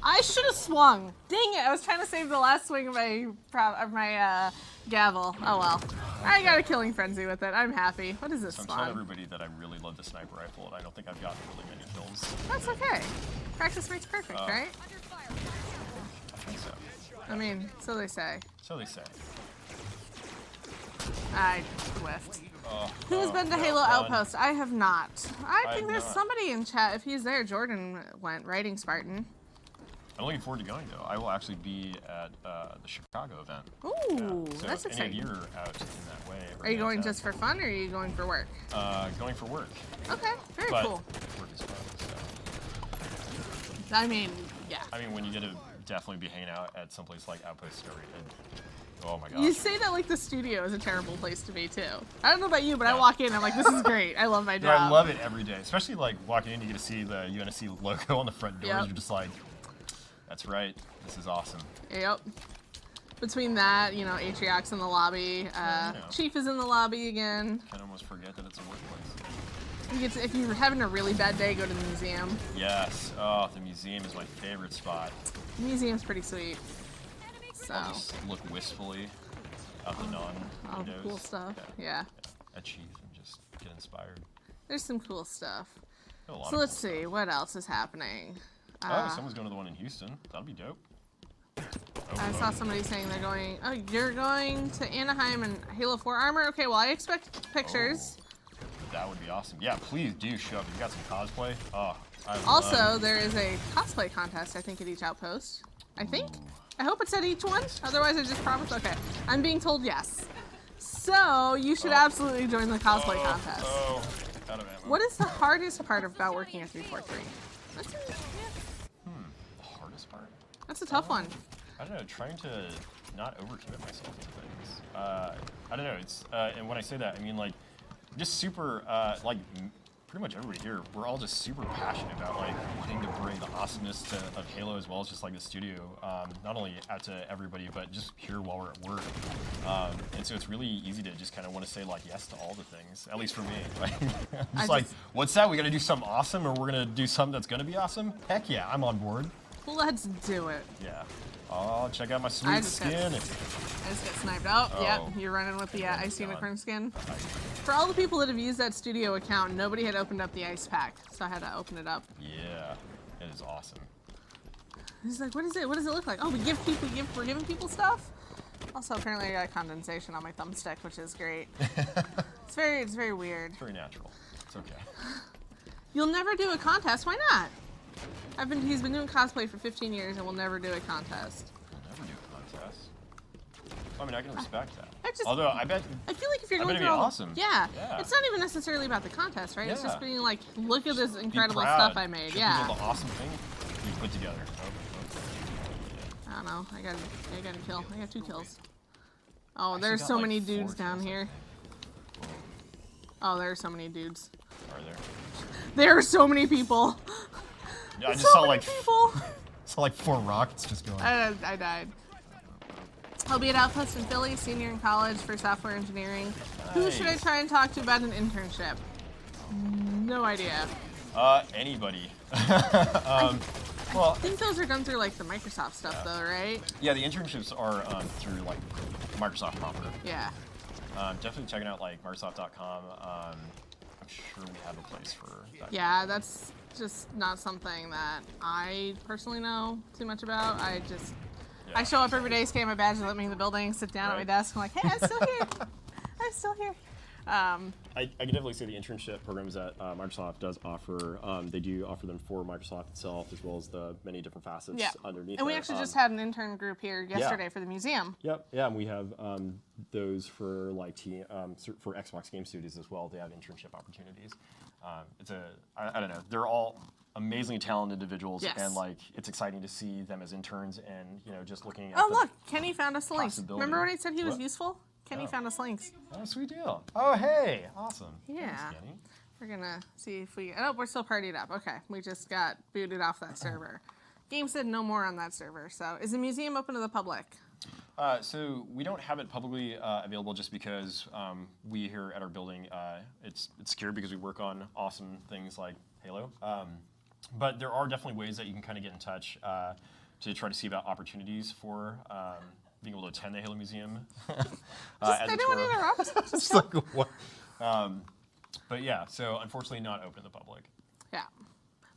I should have swung. Dang it! I was trying to save the last swing of my gavel. Oh well. I got a killing frenzy with it. I'm happy. What is this I'm telling spawn? everybody that I really love the sniper rifle, and I don't think I've gotten really many kills. That's okay. Practice makes perfect, right? I think so. I mean, so they say. So they say. I whiffed. Oh, Who has been to no, Halo done. Outpost? I have not. I I think have there's not. somebody in chat. If he's there, Jordan went, Writing Spartan. I'm looking forward to going though. I will actually be at the Chicago event. Ooh, So that's if any of exciting. you are out in that way. Are you going just for fun or are you going for work? Going for work? Okay, very But cool. work is fun. So I mean, yeah. I mean, when you get to definitely be hanging out at someplace like Outpost Story, oh my gosh. You say that like the studio is a terrible place to be too. I don't know about you, but I Yeah. walk in and I'm like, this is great. I love my No, job. I love it every day, especially like walking in, you get to see the UNSC logo on the front doors. Yep. You're just like, that's right, this is awesome. Yep. Between that, you know, Atriox in the lobby, Yeah. Chief is in the lobby again. Can almost forget that it's a workplace. You get to, if you're having a really bad day, go to the museum. Yes, oh, the museum is my favorite spot. The museum's pretty sweet. So, I'll just look wistfully out the all non-windows. cool stuff. Yeah. At Chief and just get inspired. There's some cool stuff. A lot So of let's cool see, what else is happening? stuff. Oh, someone's going to the one in Houston. That'll be dope. I saw somebody saying they're going, oh, you're going to Anaheim and Halo 4 armor? Okay, well, I expect pictures. That would be awesome. Yeah, please do show up. If you got some cosplay. Oh, I Also, love- there is a cosplay contest, I think, at each outpost. I think? I hope it's at each one. Otherwise, I just promised. Okay. I'm being told yes. So, you should absolutely join the cosplay contest. Oh, out of ammo. What is the hardest part about working at 343? The hardest part? That's a tough one. I don't know. Trying to not overcommit myself to things. I don't know. It's and when I say that, I mean like just super pretty much everybody here. We're all just super passionate about like wanting to bring the awesomeness of Halo as well as just like the studio, not only out to everybody, but just here while we're at work. And so it's really easy to just kind of want to say like yes to all the things. At least for me. Like, just like, what's that? We got to do something awesome, or we're gonna do something that's gonna be awesome? Heck yeah, I'm on board. Let's do it. Yeah. Oh, check out my I sweet just got- skin. I just get sniped. Oh, yep, Oh. you're running with the ice God. unicorn skin. For all the people that have used that studio account, nobody had opened up the ice pack, so I had to open it up. Yeah, it is awesome. He's like, what is it? What does it look like? Oh, we're giving people stuff? Also, apparently I got condensation on my thumbstick, which is great. It's very weird. It's very natural. It's okay. You'll never do a contest, why not? He's been doing cosplay for 15 years and will never do a contest. We'll never do a contest. I mean, I can respect that. I just- Although, I bet. I feel like if you're I going bet through it'd be all awesome. Yeah. Yeah. It's not even necessarily about the contest, right? It's just Yeah. being like, look at this Be incredible proud. stuff I made. Show Yeah. people the awesome thing you put together. I don't know. I got a kill. I got 2 kills. Oh, I there's got, so like, many 4 dudes down kills, I here. think. Oh, there's so many dudes. Are there? There are so many people. Yeah, I just so saw many like people. saw like 4 rockets just going. I died. I'll be at Outpost in Philly, senior in college for software engineering. Who should I Nice. try and talk to about an internship? No idea. Anybody. I think those are done through like the Microsoft stuff though, right? Yeah, the internships are through like Microsoft proper. Yeah. Definitely checking out like Microsoft.com. I'm sure we have a place for that. Yeah, that's just not something that I personally know too much about. I Yeah. show up every day, scan my badge, and let me in the building, sit down at my Right. desk. I'm like, hey, I'm still here. I'm guys still here? I can definitely say the internship programs that Microsoft does offer, they do offer them for Microsoft itself, as well as the many different facets Yeah. underneath. And we there. actually just had an intern group here yesterday for the museum. Yep, yeah, and we have those for like for Xbox Game Studios as well. They have internship opportunities. I don't know, they're all amazingly talented individuals, Yes. and like it's exciting to see them as interns, and just looking at. Oh, the look, Kenny found us links. possibility. Remember when I said he was What? useful? Kenny found us links. Oh, sweet deal. Oh, hey, awesome. Yeah. Thanks, Kenny. We're gonna see if we. Oh, we're still partied up. Okay, we just got booted off that server. Game said no more on that server. So, is the museum open to the public? So we don't have it publicly available just because we here at our building, it's secure because we work on awesome things like Halo. But there are definitely ways that you can kind of get in touch to try to see about opportunities for being able to attend the Halo Museum. I don't want to interrupt. It's like, what? But yeah, so unfortunately not open to the public. Yeah.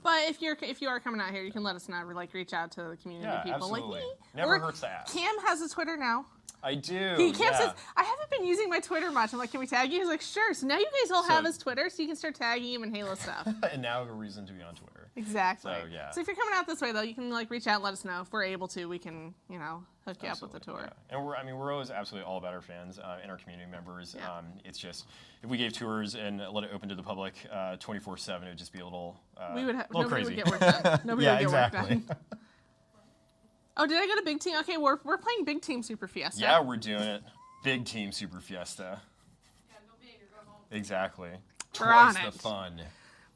But if you are coming out here, you can let us know. Like reach out to the community Yeah, people. absolutely. Like me. Never hurts to ask. Cam has a Twitter now. I do. Cam yeah. says, I haven't been using my Twitter much. I'm like, can we tag you? He's like, sure. So now you guys all have So- his Twitter, so you can start tagging him in Halo stuff. And now I have a reason to be on Twitter. Exactly. So, yeah. So if you're coming out this way, though, you can like reach out and let us know. If we're able to, we can, hook you up with the tour. Yeah. And we're always absolutely all about our fans and our community members. Yeah. It's just if we gave tours and let it open to the public 24/7, it would just be a little We would little nobody crazy. would get work done. Nobody Yeah, would get exactly. work done. Oh, did I go to Big Team? Okay, we're playing Big Team Super Fiesta. Yeah, we're doing it. Big Team Super Fiesta. Exactly. We're on Twice it. the fun.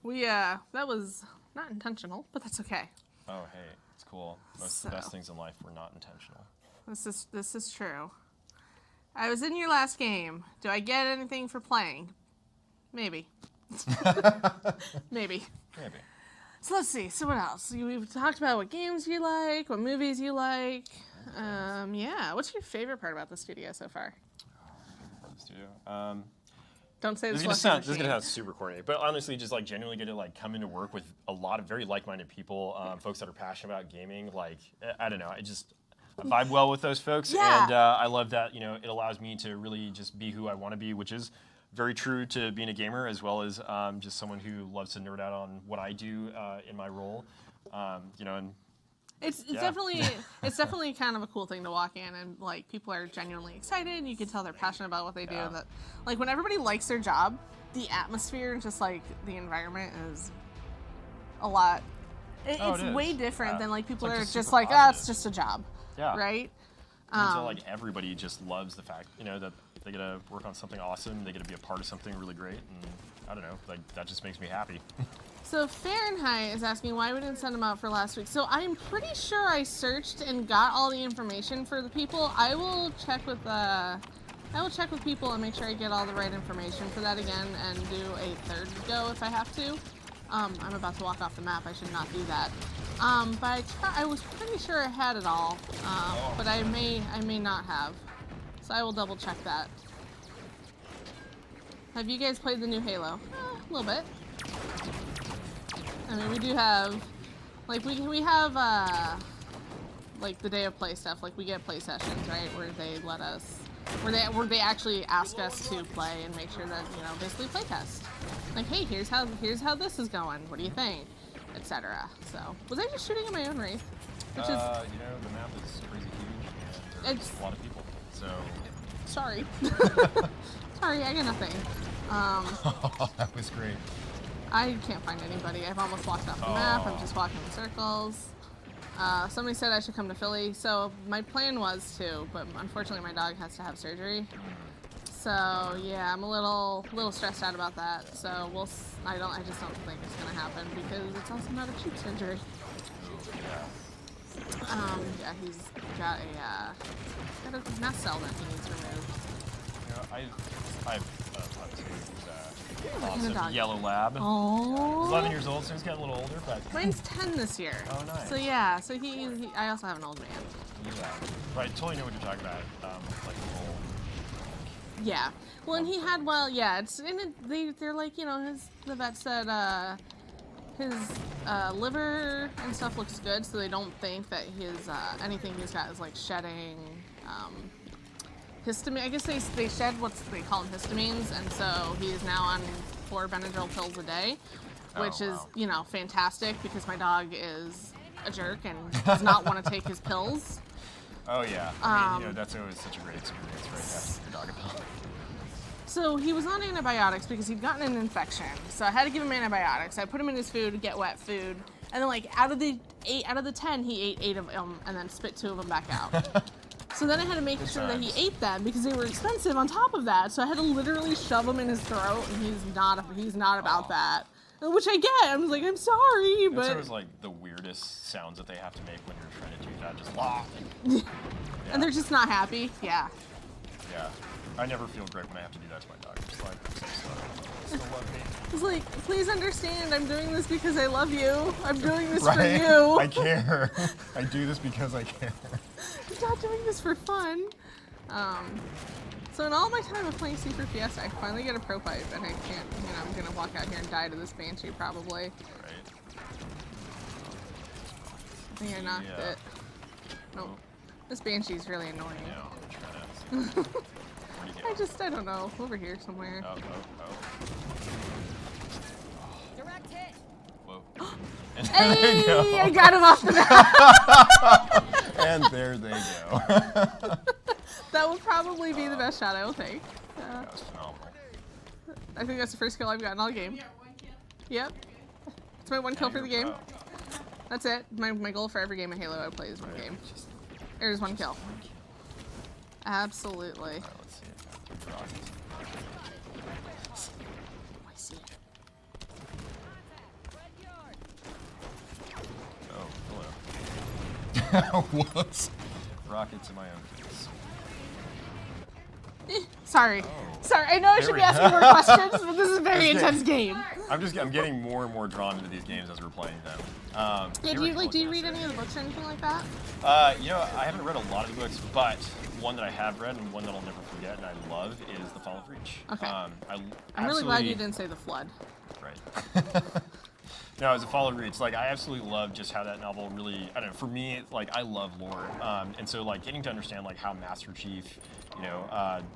We that was not intentional, but that's okay. Oh, hey, it's cool. Most of the best So. things in life were not intentional. This is true. I was in your last game. Do I get anything for playing? Maybe. Maybe. Maybe. So let's see. So what else? We've talked about what games you like, what movies you like. Yeah. What's your favorite part about the studio so far? The studio. Don't say This this. is gonna sound super corny, but honestly, just like genuinely get to like come into work with a lot of very like-minded people, folks that are passionate about gaming. Like I don't know, I vibe well with those folks, Yeah. and I love that it allows me to really just be who I want to be, which is very true to being a gamer as well as just someone who loves to nerd out on what I do in my role. And It's Yeah. definitely kind of a cool thing to walk in and like people are genuinely excited. You can tell they're passionate about what they do. Yeah. That like when everybody likes their job, the atmosphere and just like the environment is a lot. Oh, It's it is. way different Yeah. than like people It's like are just just super like, positive. it's just a job, yeah, right? so like everybody just loves the fact that they get to work on something awesome, they get to be a part of something really great, and I don't know, like that just makes me happy. So Fahrenheit is asking why we didn't send them out for last week. So I'm pretty sure I searched and got all the information for the people. I will check with people and make sure I get all the right information for that again and do a third go if I have to. I'm about to walk off the map. I should not do that. But I was pretty sure I had it all, but I may not have. So I will double check that. Have you guys played the new Halo? A little bit. I mean, we do have, like, we have, like, the day of play stuff. Like, we get play sessions, right, where they let us, where they actually ask us to play and make sure that, basically play test. Like, hey, here's how this is going. What do you think? Etc. So, was I just shooting at my own wraith? Which is, The map is crazy huge, and there's It's- a lot of people, so... sorry. Sorry, I got nothing. That was great. I can't find anybody. I've almost walked off the map. I'm just walking in circles. Somebody said I should come to Philly, so my plan was to, but unfortunately my dog has to have surgery. So yeah, I'm a little stressed out about that. So I just don't think it's gonna happen because it's also not a cheap surgery. Yeah, he's got a nest cell that he needs removed. I've a awesome dog. yellow lab. Oh. He's 11 years old, so he's getting a little older, but Mine's 10 this year. Oh, nice. So yeah, so he I also have an old man. yeah. But I totally know what you're talking about. Like the whole. Yeah. Well, and he had, it's in it. They're like, the vet said his liver and stuff looks good, so they don't think that his anything he's got is like shedding. histamine. I guess they shed what they call them histamines, and so he is now on 4 Benadryl pills a day, which is fantastic because my dog is a jerk and does not want to take his pills. Oh yeah. I mean, that's always such a great experience, right? Asking your dog a pill. So he was on antibiotics because he'd gotten an infection. So I had to give him antibiotics. I put him in his food, get wet food, and then like out of the 10, he ate 8 of them and then spit 2 of them back out. So then I had to make sure that he ate them because they were expensive on top of that. So I had to literally shove them in his throat, and he's not about that. Which I get. I was like, I'm sorry, but It's always like the weirdest sounds that they have to make when you're trying to do that. Just laugh. and they're just not happy. Yeah. Yeah. I never feel great when I have to do that to my dog. It's like, I'm so sorry. Still love me. It's like, please understand, I'm doing this because I love you. I'm doing this for Right? you. I care. I do this because I care. I'm not doing this for fun. So in all my time of playing Super Fiesta, I finally get a pro pipe, and I can't, I'm gonna walk out here and die to this Banshee probably. Right. I think I knocked it. Nope. This Banshee's really annoying. Yeah, I'm trying to. Where'd he go? I don't know, over here somewhere. Oh. Direct hit. Whoa. Hey, There they go. I got him off the bat. And there they go. That would probably be the best shot I will take. That was phenomenal. I think that's the first kill I've gotten all game. Yep. It's my 1 kill for the game. That's it. My goal for every game of Halo I play is 1 game. There's 1 kill. Absolutely. Alright, let's see if I can I see it. Oh, hello. Whoops. Rockets in my own face. Sorry. Oh. Sorry, I know I There should we be asking more questions, but this is a very That's good. intense game. I'm getting more and more drawn into these games as we're playing them. Yeah, do you favorite read comics any of the books or anything like that? I haven't read a lot of the books, but one that I have read and one that I'll never forget and I love is The Fall of Reach. Okay. I'm really glad you didn't say the Flood. Right. No, as a Fall of Reach, like I absolutely love just how that novel really, I don't know, for me, like I love lore. And so like getting to understand like how Master Chief,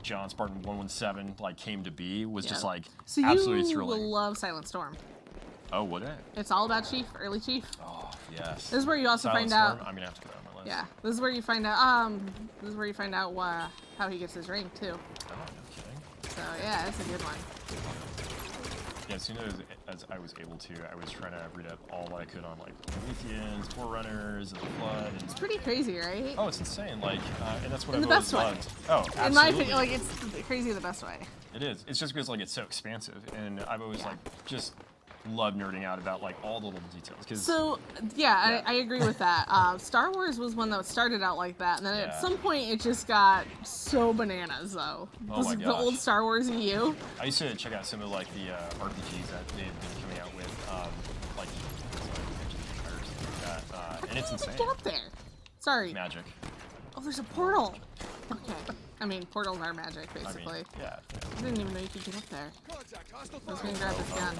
John Spartan 117 like came to be was just like So absolutely you thrilling. will love Silent Storm. Oh, would it? It's all about Chief, early Chief. Oh, yes. This is where you also Silent find Storm, out. I'm gonna have to put that on my list. Yeah, this is where you find out. This is where you find out how he gets his rank too. Oh, no kidding. So yeah, it's a good one. Yeah, as soon as I was able to, I was trying to read up all that I could on like Prometheans, Forerunners, and the Flood. And It's pretty crazy, right? oh, it's insane! Like, and that's what In I've the always best way. loved. Oh, absolutely. In my opinion, like it's crazy in the best way. It is. It's just because like it's so expansive, and I've always like just loved nerding out about like all the little details. Cause So yeah, I agree with that. Star Wars was one that started out like that, and then at some point it just got so bananas though. Oh my The old gosh. Star Wars EU. I used to check out some of like the RPGs that they've been coming out with, like that, and it's insane. Get up there. Sorry. Magic. Oh, there's a portal. Okay. I mean, portals are magic, I basically. mean, yeah. I didn't even know you could get up there. I was gonna grab this gun.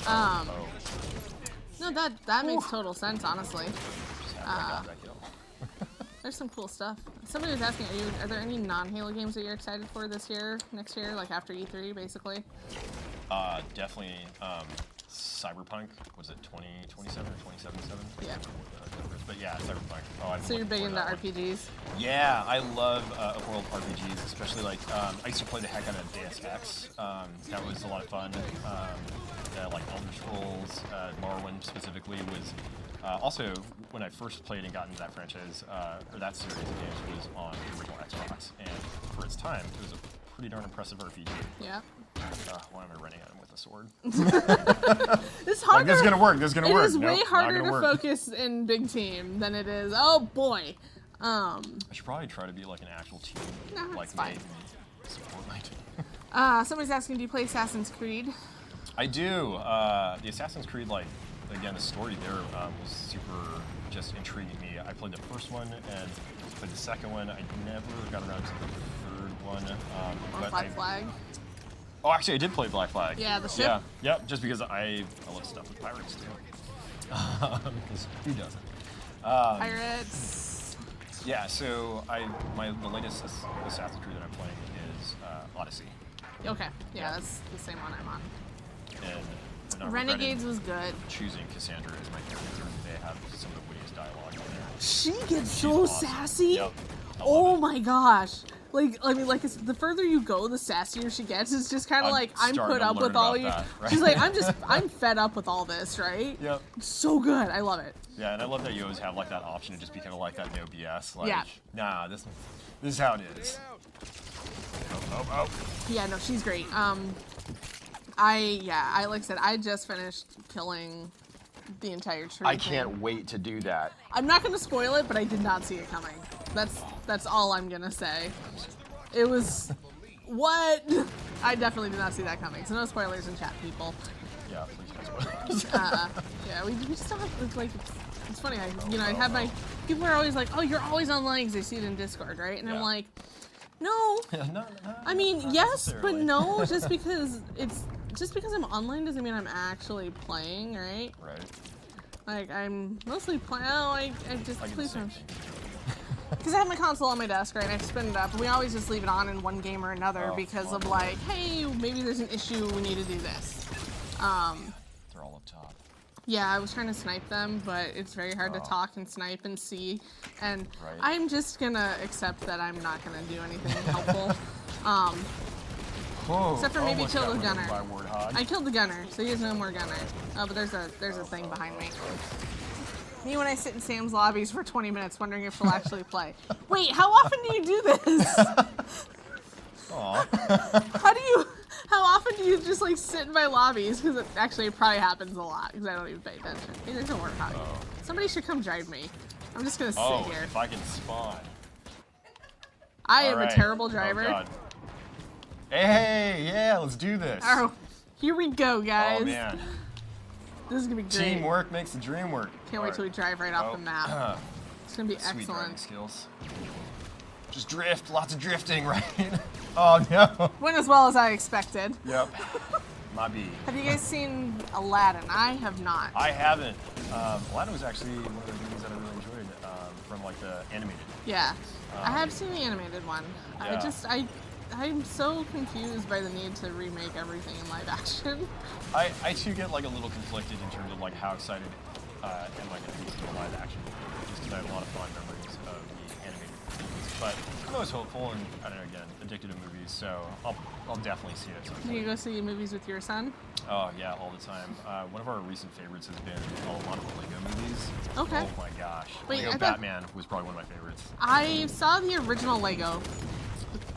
Oh. No, that makes total sense, honestly. Just haven't got that kill. There's some cool stuff. Somebody was asking, are there any non-Halo games that you're excited for this year, next year, like after E3, basically? Definitely Cyberpunk. Was it 2027 or 2077? Yeah. But yeah, Cyberpunk. Oh, So you're big into RPGs? Yeah, I love open world RPGs, especially like I used to play the heck out of Deus Ex. That was a lot of fun. Like Elder Scrolls, Morrowind specifically was also when I first played and got into that franchise or that series of games was on the original Xbox, and for its time, it was a pretty darn impressive RPG. Yeah. Why am I running at him with a sword? It's harder. Like, this is gonna work. This is gonna It work. is way Nope, harder not to gonna work. focus in big team than it is. Oh boy. I should probably try to be like an actual team, No, like it's fine. me, and support my team. Somebody's asking, do you play Assassin's Creed? I do. The Assassin's Creed, like again, the story there was super just intriguing me. I played the first one and played the second one. I never got around to the third one. Or Black Flag? Oh, actually, I did play Black Flag. Yeah, the ship? Yeah, yep. Just because I love stuff with pirates too. Because who doesn't? Pirates. Yeah, so the latest Assassin's Creed that I'm playing is Odyssey. Okay, yeah, Yeah. that's the same one I'm on. And I've not Renegades regretted was good. choosing Cassandra as my character. They have some of the wittiest dialogue in there. She gets She's so awesome. sassy. Yep. I love Oh it. my gosh. Like, I mean, like, the further you go, the sassier she gets. It's just kind of I'm like, I'm starting put to up learn with all about you. that, right? She's like, I'm fed up with all this, right? Yep. So good. I love it. Yeah, and I love that you always have like that option to just be kind of like that no BS. Like, Yeah. nah, this is how it is. Oh. Yeah, no, she's great. I like I said, I just finished killing the entire tree. I thing. can't wait to do that. I'm not gonna spoil it, but I did not see it coming. That's all I'm gonna say. It was what? I definitely did not see that coming. So no spoilers in chat, people. Yeah, please don't spoil. Yeah, we just don't have, it's like, it's funny, I have my, people are always like, oh, you're always online because they see it in Discord, right? And I'm Yeah. like, no. No, I mean, not yes, but necessarily. no, just because I'm online doesn't mean I'm actually playing, right? Right. Like, I'm mostly playing, I just, I get the please same don't. thing. Because I have my console on my desk, right, and I spin it up, and we always just leave it on in one game or another Oh, because of fun. like, hey, maybe there's an issue, we need to do this. They're all up top. Yeah, I was trying to snipe them, but it's very hard to Oh. talk and snipe and see. And Right. I'm just gonna accept that I'm not gonna do anything helpful. Whoa, Except for maybe almost kill got the run over gunner. by a warthog. I killed the gunner, so he has no more gunner. Oh, but there's a thing behind me. Me when I sit in Sam's lobbies for 20 minutes wondering if she'll actually play. Wait, how often do you do this? Aw. How often do you just like sit in my lobbies? Because it probably happens a lot because I don't even pay attention. Hey, there's a warthog. Oh. Somebody should come drive me. I'm just gonna sit Oh, here. if I can spawn. I am All right. a terrible driver. Oh, God. Hey, yeah, let's do this. Oh, here we go, guys. Oh, man. This is gonna be great. Teamwork makes the dream work. Can't wait till we drive right off the map. It's gonna be Sweet driving excellent. skills. Just drift, lots of drifting, right? Oh, no. Went as well as I expected. Yep. My B. Have you guys seen Aladdin? I have not. I haven't. Aladdin was actually one of the movies that I really enjoyed from like the animated. Yeah, I have seen the animated one. Yeah. I'm so confused by the need to remake everything in live action. I too get like a little conflicted in terms of like how excited am I going to be for the live action movie, just because I have a lot of fond memories of the animated movies. But I'm always hopeful and, I don't know, again, addicted to movies, so I'll definitely see it at some Do you point. go see movies with your son? Oh, yeah, all the time. One of our recent favorites has been a lot of the Lego movies. Okay. Oh my gosh. Wait, Lego I thought- Batman was probably one of my favorites. I saw the original Lego.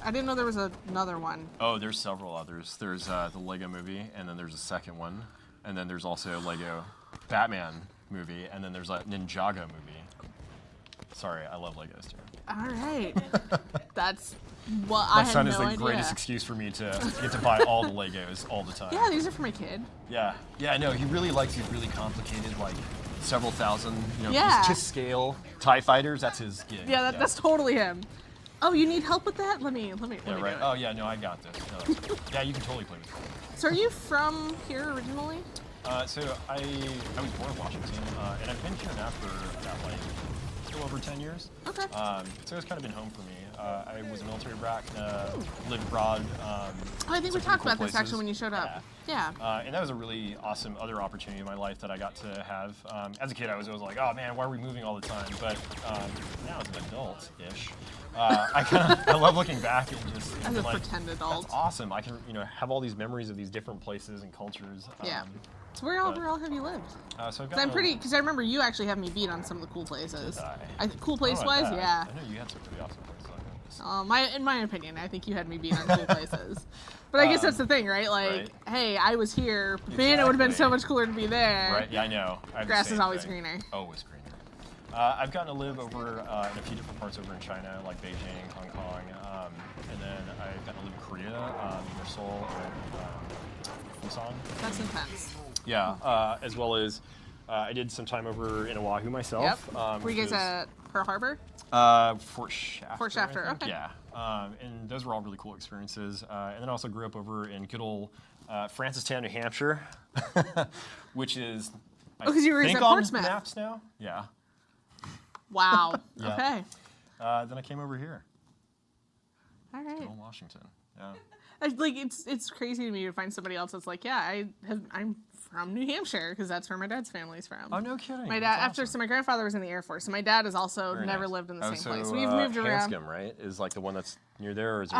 I didn't know there was another one. Oh, there's several others. There's the Lego movie, and then there's a second one. And then there's also a Lego Batman movie, and then there's a Ninjago movie. Sorry, I love Legos too. All right. That's what I My had son no is the idea. greatest excuse for me to get to buy all the Legos all the time. Yeah, these are for my kid. Yeah, I know. He really likes these really complicated, like several thousand, Yeah. to scale TIE fighters. That's his gig. Yeah, that's totally him. Oh, you need help with that? Let me Yeah, do right. it. Oh, yeah, no, I got this. No, yeah, you can totally play with it. So are you from here originally? So I was born in Washington, and I've been here now for about like a little over 10 years. Okay. So it's kind of been home for me. I was a military brat, lived abroad. Oh, I think we some talked cool about this places. actually when you showed up. Yeah. And that was a really awesome other opportunity in my life that I got to have. As a kid, I was always like, oh man, why are we moving all the time? But now as an adult-ish, I love looking back and just As a like, pretend adult. That's awesome. I can have all these memories of these different places and cultures. Yeah. So where all have you lived? So I've 'Cause got I'm pretty, because I remember you actually have me beat on some of the cool places. Cool place Oh, I wise, bet. yeah. I know you had some pretty awesome places. In my opinion, I think you had me beat on cool places. But I guess that's the thing, right? Like, right. hey, I was here. Man, it would have been so Exactly. much cooler to be there. Right? Yeah, I know. I have the Grass is same always thing. greener. Always greener. I've gotten to live over in a few different parts over in China, like Beijing, Hong Kong, and then I've gotten to live in Korea, either Seoul or Busan. That's intense. Yeah, as well as I did some time over in Oahu myself. Yep. Were you guys at Pearl Harbor? Fort Shafter. Fort Shafter, I think. okay. Yeah, and those were all really cool experiences. And then I also grew up over in good old Francistown, New Hampshire, which is I because you were think at on Portsmouth. maps now. Yeah. Wow. Yeah. Okay. Then I came over here. All right. Good old Washington. Yeah. Like it's crazy to me to find somebody else that's like, yeah, I'm from New Hampshire because that's where my dad's family's from. Oh, no kidding. My dad, so my grandfather was in the Air Force, so my dad has also never lived in the same place. We've moved around. Hanscom, right? Is like the one that's near there, or is there?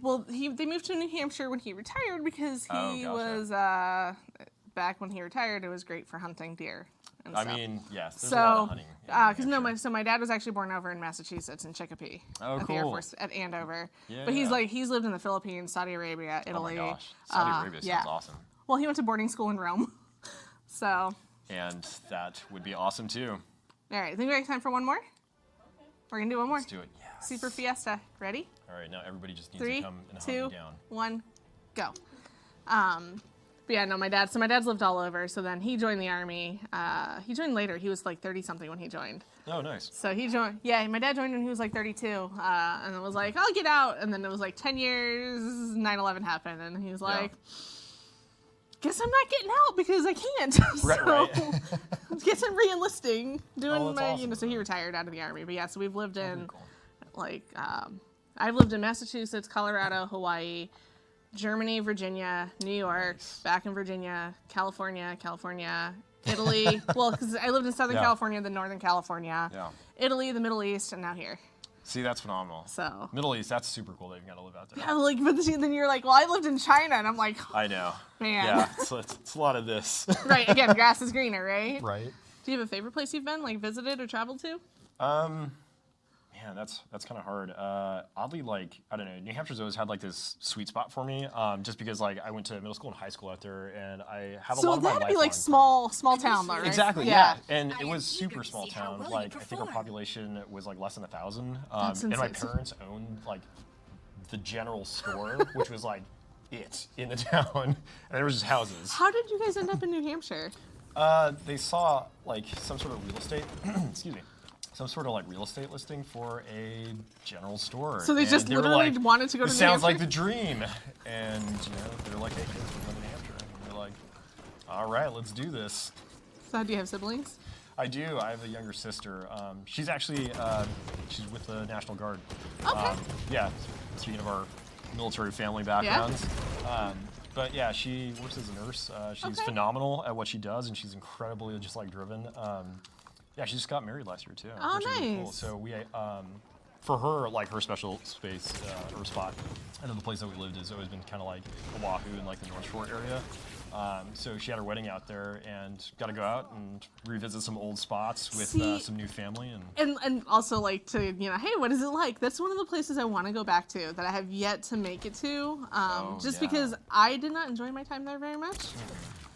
Well, they moved to New Hampshire when he retired because he was back when he retired. It was great for hunting deer. And I stuff. mean, yes. There's a lot of hunting. Because my dad was actually born over in Massachusetts in Chicopee. Oh, at the Air Force at Andover. Yeah. But he's lived in the Philippines, Saudi Arabia, Italy. Oh my gosh, Saudi Arabia sounds awesome. Well, he went to boarding school in Rome, so. And that would be awesome too. All right, I think we have time for one more. We're gonna do one more. Let's do it. Yes. Super Fiesta. Ready? All right, now everybody just needs 3, to come and hunt 2, me down. 1, go. But yeah, no, my dad's lived all over. So then he joined the Army. He joined later. He was like 30-something when he joined. Oh, nice. So he joined, yeah, my dad joined when he was like 32. And it was like, I'll get out. And then it was like 10 years, 9/11 happened. And he was like, guess I'm not getting out because I can't. Right. Guess I'm re-enlisting, doing my, awesome. So he retired out of the Army. But yeah, so we've lived in, cool. like, I've lived in Massachusetts, Colorado, Hawaii, Germany, Virginia, New York, back in Virginia, California, Italy. Well, because I lived in Southern California, then Northern California, Italy, the Middle East, and now here. See, that's phenomenal. So Middle East, that's super cool that you got to live out there. yeah, like, but then you're like, well, I lived in China, and I'm like, I know. man. Yeah, it's a lot of this. Right. Again, grass is greener, right? Right. Do you have a favorite place you've been, like visited or traveled to? Man, that's kind of hard. Oddly, like, I don't know, New Hampshire's always had like this sweet spot for me, just because like I went to middle school and high school out there, and I have a lot of my So that'd be like lifelong small town, though, right? Exactly, Yeah. and it was super small town. Like, I think our population was like less than 1,000. And my insane. parents owned like the general store, which was like it in the town, and there was just houses. How did you guys end up in New Hampshire? They saw like some sort of real estate, excuse me, some sort of like real estate listing for a general store. So they And just were literally like, wanted to go to "This New sounds like Hampshire?" the dream. And they're like, hey kids, we live in New Hampshire. And we're like, all right, let's do this. So do you have siblings? I do. I have a younger sister. She's actually she's with the National Guard. Okay. Yeah. Speaking of our military family backgrounds. But yeah, she works as a nurse. She's phenomenal at what she does, and she's incredibly just like driven. Yeah, she just got married last year too. Oh, which is really cool. nice. So we, for her, like her special space or spot, I know the place that we lived has always been kind of like Oahu and like the North Shore area. So she had her wedding out there and got to go out and revisit some old spots with some new family And also like to, hey, what is it like? That's one of the places I want to go back to that I have yet to make it to. Just because I did not enjoy my time there very much.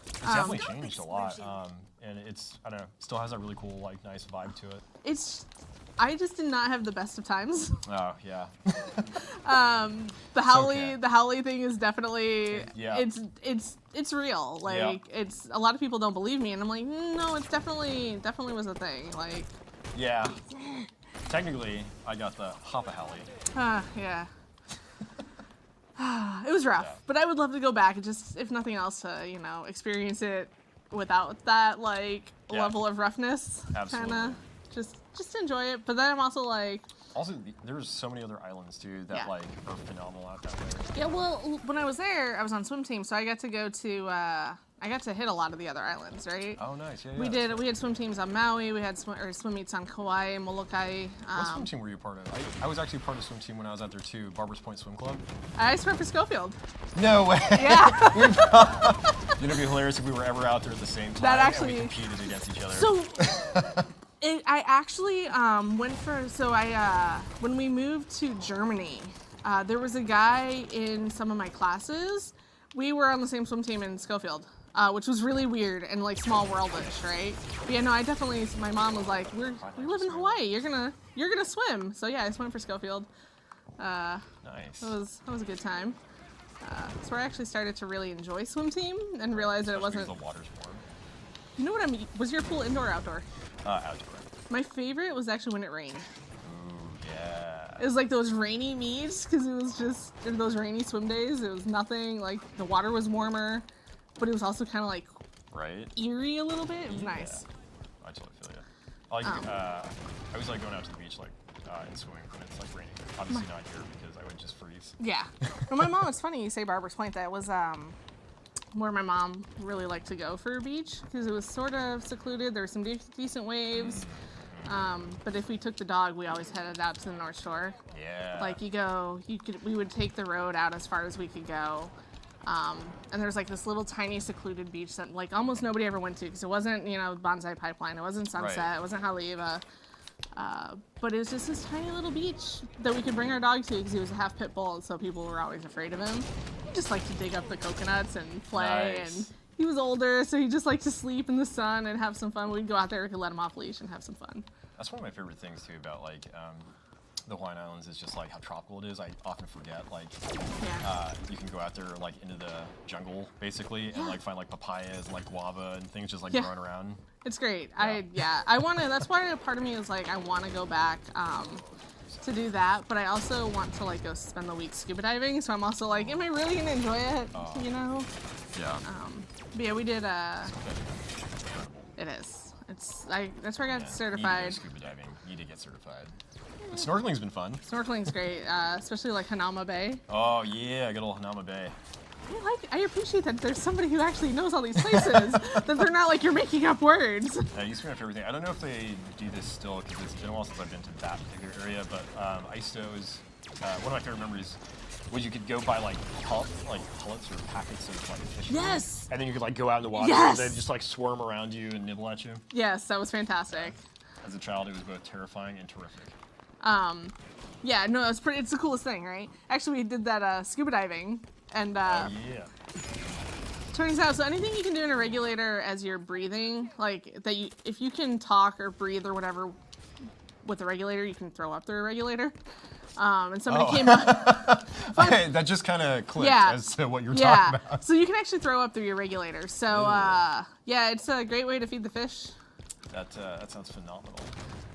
It's definitely changed a lot. And it's, I don't know, still has that really cool, like, nice vibe to it. I just did not have the best of times. Oh, yeah. The Howley thing is definitely, it's real. Like, it's, a lot of people don't believe me, and I'm like, no, it's definitely was a thing. Like, yeah. Technically, I got the Hapa Howley. yeah. It was rough, but I would love to go back and just, if nothing else, to, experience it without that, like, level of roughness. Absolutely. Kinda. Just enjoy it. But then I'm also like... Also, there's so many other islands, too, that, like, are phenomenal out that way. Yeah, well, when I was there, I was on swim team, so I got to go to... I got to hit a lot of the other islands, right? Oh, nice. Yeah, We had swim teams on Maui. We had swim meets on Kauai, Molokai. What swim team were you part of? I was actually part of swim team when I was out there, too. Barbers Point Swim Club. I swam for Schofield. No way. Yeah. It'd be hilarious if we were ever out there at the same time That actually... and we competed against each other. So... I actually went for, when we moved to Germany, there was a guy in some of my classes. We were on the same swim team in Schofield, which was really weird and like small worldish, right? But yeah, no, I definitely, my mom was like, we live in Hawaii, you're gonna swim. So yeah, I swam for Schofield. Nice. That was a good time. That's where I actually started to really enjoy swim team and realize that it wasn't. The water's warm. You know what was your pool indoor or outdoor? Outdoor. My favorite was actually when it rained. Ooh, yeah. It was like those rainy meets, because it was just those rainy swim days. It was nothing, like the water was warmer, but it was also kind of like eerie a little bit. It was nice. I totally feel you. I always like going out to the beach like in swimming when it's like raining. Obviously not here because I would just freeze. Yeah. Well, my mom, it's funny you say Barbers Point. That was where my mom really liked to go for a beach because it was sort of secluded. There were some decent waves. But if we took the dog, we always headed out to the North Shore. Yeah. Like we would take the road out as far as we could go. And there's like this little tiny secluded beach that like almost nobody ever went to because it wasn't, Bonsai Pipeline, it wasn't Sunset, Right. it wasn't Haleiwa. But it was just this tiny little beach that we could bring our dog to because he was a half pit bull, and so people were always afraid of him. He just liked to dig up the coconuts and play, Nice. and he was older, so he just liked to sleep in the sun and have some fun. We'd go out there, we could let him off leash and have some fun. That's one of my favorite things too about like the Hawaiian Islands is just like how tropical it is. I often forget like Yeah. you can go out there like into the jungle basically and like find like papayas and like guava and things just like Yeah. growing around. It's great. Yeah. I want to. That's why a part of me is like I want to go back to do that, but I also want to like go spend the week scuba diving. So I'm also like, am I really gonna enjoy it? Yeah. But yeah, we did. It is. That's where I got Need to certified. go scuba diving. Need to get certified. But snorkeling's been fun. Snorkeling's great, especially like Hanauma Bay. Oh yeah, good old Hanauma Bay. I appreciate that there's somebody who actually knows all these places. That they're not like you're making up words. It used to be my favorite thing. I don't know if they do this still because it's been a while since I've been to that particular area, but I used to always, one of my favorite memories was you could go buy like pellets or packets of like fish. Yes. And then you could like go out in the water Yes. and they'd just like swarm around you and nibble at you. Yes, that was fantastic. As a child, it was both terrifying and terrific. Yeah, no, it's the coolest thing, right? Actually, we did that scuba diving, and Yeah. turns out, so anything you can do in a regulator as you're breathing, like that, if you can talk or breathe or whatever with a regulator, you can throw up through a regulator. And somebody came up. Okay, that just kind of clicked Yeah. as to what you're Yeah, talking about. so you can actually throw up through your regulator. So yeah, it's a great way to feed the fish. That sounds phenomenal.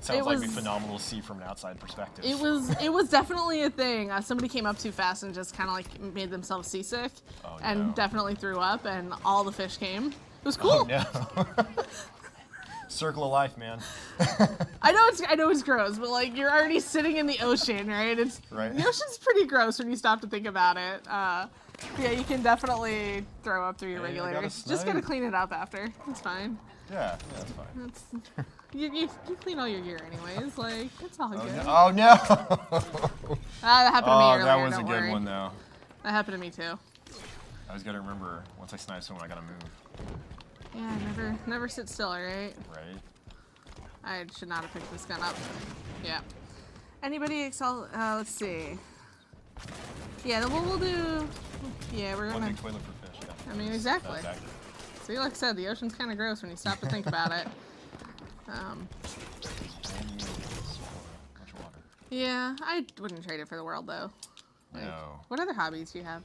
Sounds like it'd be phenomenal to see from an outside perspective. It was definitely a thing. Somebody came up too fast and just kind of like made themselves seasick, Oh, and no. definitely threw up, and all the fish came. It was Oh cool. no. Circle of life, man. I know it's gross, but like you're already sitting in the ocean, right? Right. The ocean's pretty gross when you stop to think about it. Yeah, you can definitely throw up through your Hey, I got a regulators. Just gotta snipe. clean it up after. It's fine. Yeah, that's fine. It's, you clean all your gear anyways. Like it's all good. Oh no! That happened to me Oh, earlier. that was a don't good worry. one though. That happened to me too. I always gotta remember once I snipe someone, I gotta move. Yeah, never sit still, right? Right? I should not have picked this gun up. Yeah. Anybody excel? Let's see. Yeah, then we'll do. Yeah, we're One gonna. big toilet for fish. Yeah. I mean, exactly. That's accurate. See, like I said, the ocean's kind of gross when you stop to think about it. Much water. Yeah, I wouldn't trade it for the world though. Like, No. What other hobbies do you have?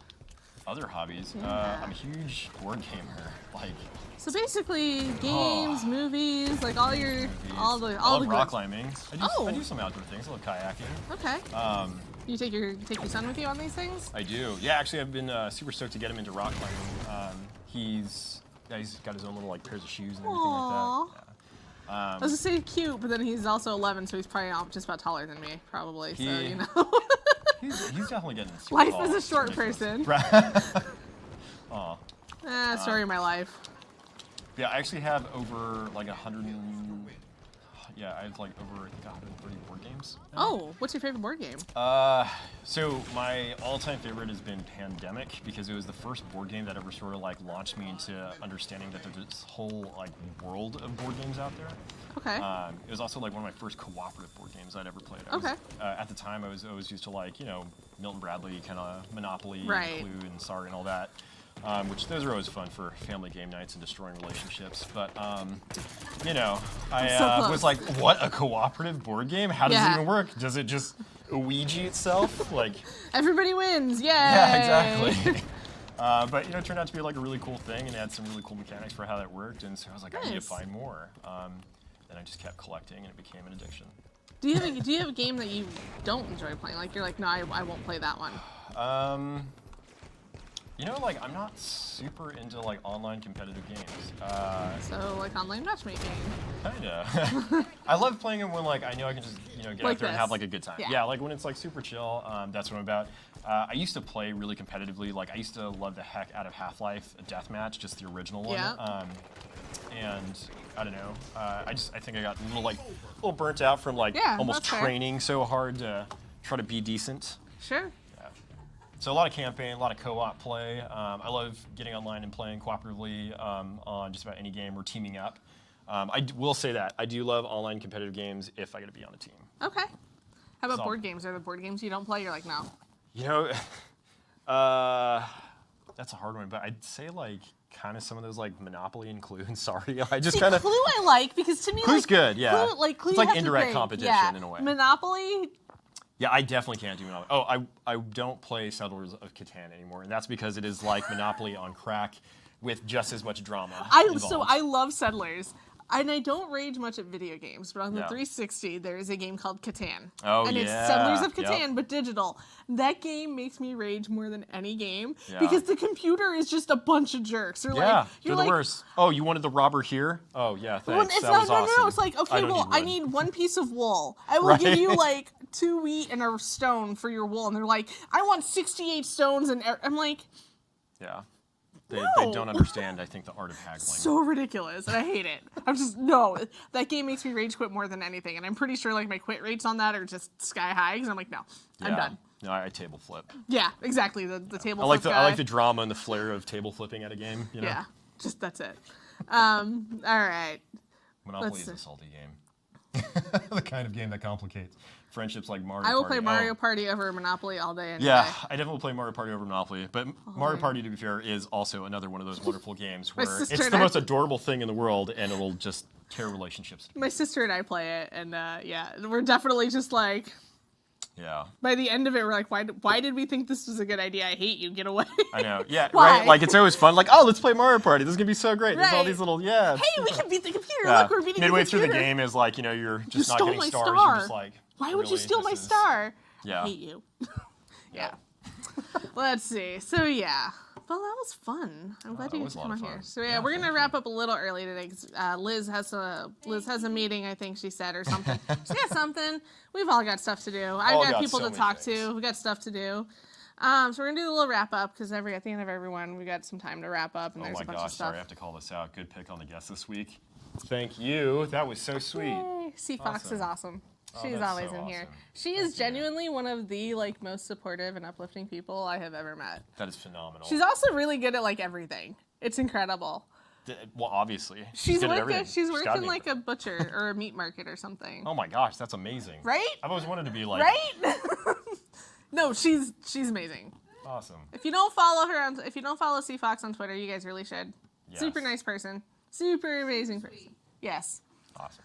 Other hobbies. Yeah. I'm a huge board gamer. Like So basically, games, movies, like all your, all the, I all love the rock good. climbing. Oh. I do some outdoor things. I love kayaking. Okay. You take your son with you on these things? I do. Yeah, actually, I've been super stoked to get him into rock climbing. He's got his own little like pairs of shoes and everything Aw. like that. Yeah. I was gonna say cute, but then he's also 11, so he's probably just about taller than me, probably. So He- you know, He's definitely getting super life tall. is a It's short ridiculous. person. Aw. Story of my life. Yeah, I actually have over like 100. Yeah, I have like over I think 130 board games. now. Oh, what's your favorite board game? So my all-time favorite has been Pandemic because it was the first board game that ever sort of like launched me into understanding that there's this whole like world of board games out there. Okay. It was also like one of my first cooperative board games I'd ever played. Okay. At the time, I was always used to like Milton Bradley kind of Monopoly, Right. Clue, and Sorry and all that. Which those are always fun for family game nights and destroying relationships. But I So close. was like, what, a cooperative board game? How does it Yeah. even work? Does it just Ouija itself? Like, Everybody wins! Yay! yeah, exactly. But it turned out to be like a really cool thing, and it had some really cool mechanics for how that worked. And so I was like, I need to Nice. find more. Then I just kept collecting, and it became an addiction. Do you have a game that you don't enjoy playing? Like you're like, no, I won't play that one. You know, like, I'm not super into, like, online competitive games. So, like, online matchmaking. Kinda. I love playing them when, like, I know I can just, get Like out there and this. have, like, a good time. Yeah. Yeah, like, when it's, like, super chill, that's what I'm about. I used to play really competitively. Like, I used to love the heck out of Half-Life Deathmatch, just the original one. Yeah. And I don't know. I think I got a little burnt out from, like, Yeah, almost that's fair. training so hard to try to be decent. Sure. So a lot of campaign, a lot of co-op play. I love getting online and playing cooperatively on just about any game or teaming up. Will say that I do love online competitive games if I get to be on a team. Okay. How about So- board games? Are there board games you don't play? You're like, no. You know, that's a hard one, but I'd say like kind of some of those like Monopoly and Clue. And sorry, I just See, kind of. Clue I like because to me, Clue's like, good, yeah. Clue, Clue It's you like have to indirect think. competition Yeah. in a way. Monopoly. Yeah, I definitely can't do Monopoly. Oh, I don't play Settlers of Catan anymore, and that's because it is like Monopoly on crack with just as much drama involved. So I love Settlers. And I don't rage much at video games, but on the Yeah. 360, there is a game called Catan. Oh, and it's yeah. Settlers of Yep. Catan, but digital. That game makes me rage more than any game Yeah. because the computer is just a bunch of jerks. You're Yeah, like, they're the worst. Oh, you wanted the robber here? Oh, yeah, thanks. Well, it's that not, was no, awesome. no. It's like, okay, don't well, I wood. need one piece of wool. I will give Right. you like 2 wheat and a stone for your wool. And they're like, I want 68 stones. And I'm like, Yeah. They No. don't understand, I think, the art of haggling. so ridiculous. And I hate it. I'm just, no. That game makes me rage quit more than anything. And I'm pretty sure like my quit rates on that are just sky high. Because I'm like, no, I'm Yeah. done. No, I table flip. Yeah, exactly. The table I like flip the guy. I like the drama and the flair of table flipping at a game. You know? Yeah, just that's it. All right. Monopoly Let's is a see. salty game. The kind of game that complicates friendships like Mario I will Party. play Mario Oh. Party over Monopoly all day. Any Yeah, day. I definitely play Mario Party over Monopoly, but Mario Party, to be fair, is also another one of those wonderful games where sister it's and the I- most adorable thing in the world, and it'll just tear relationships. My sister and I play it, and yeah, we're definitely just like, Yeah, by the end of it, we're like, why did we think this was a good idea? I hate you. Get away. I know. Yeah, Why? right. Like it's always fun. Like, oh, let's play Mario Party. This is gonna be so great. There's all Right. these little It's Hey, we super. can beat the computer. Yeah. Look, we're beating Midway the through the computer. game is like, you're just You not stole getting my stars. star. You're just like, Why would you really, steal my this is- star? Yeah. I hate you. Yeah. Let's see. So yeah. Well, that was fun. I'm glad that you was a came lot on of here. fun. So yeah, Yeah, we're gonna thank wrap up a little early today because Liz has a meeting. I think she said or something. She got something. We've all got stuff to do. I've All got got people so to many talk things. to. We got stuff to do. So we're gonna do a little wrap up because at the end of everyone, we got some time to wrap up, and Oh there's my a bunch gosh, of stuff. sorry, I have to call this out. Good pick on the guest this week. Thank you. That was so sweet. Yay. C Fox is awesome. Oh, She's that's always so in here. awesome. She is genuinely one of the like most supportive and uplifting people I have ever met. That is phenomenal. She's also really good at like everything. It's incredible. Well, obviously. She's good at working. everything. She's gotta working be. like a butcher or a meat market or something. Oh my gosh, that's amazing. Right? I've always wanted to be like. Right? No, she's amazing. Awesome. If you don't follow C Fox on Twitter, you guys really should. Yes. Super nice person. Super amazing person. Yes. Awesome.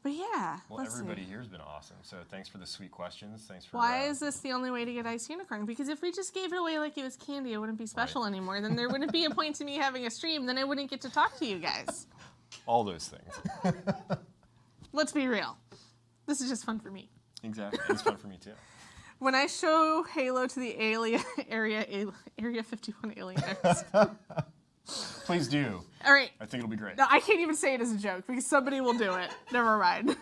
But yeah. Well, let's see. everybody here has been awesome. So thanks for the sweet questions. Thanks for. Why is this the only way to get Ice Unicorn? Because if we just gave it away like it was candy, it wouldn't be special anymore. Then there wouldn't be a point to me having a stream. Then I wouldn't get to talk to you guys. all those things? Let's be real. This is just fun for me. Exactly. It's fun for me too. When I show Halo to the Area 51 alieners. Please do. All right. I think it'll be great. No, I can't even say it as a joke because somebody will do it. Never mind.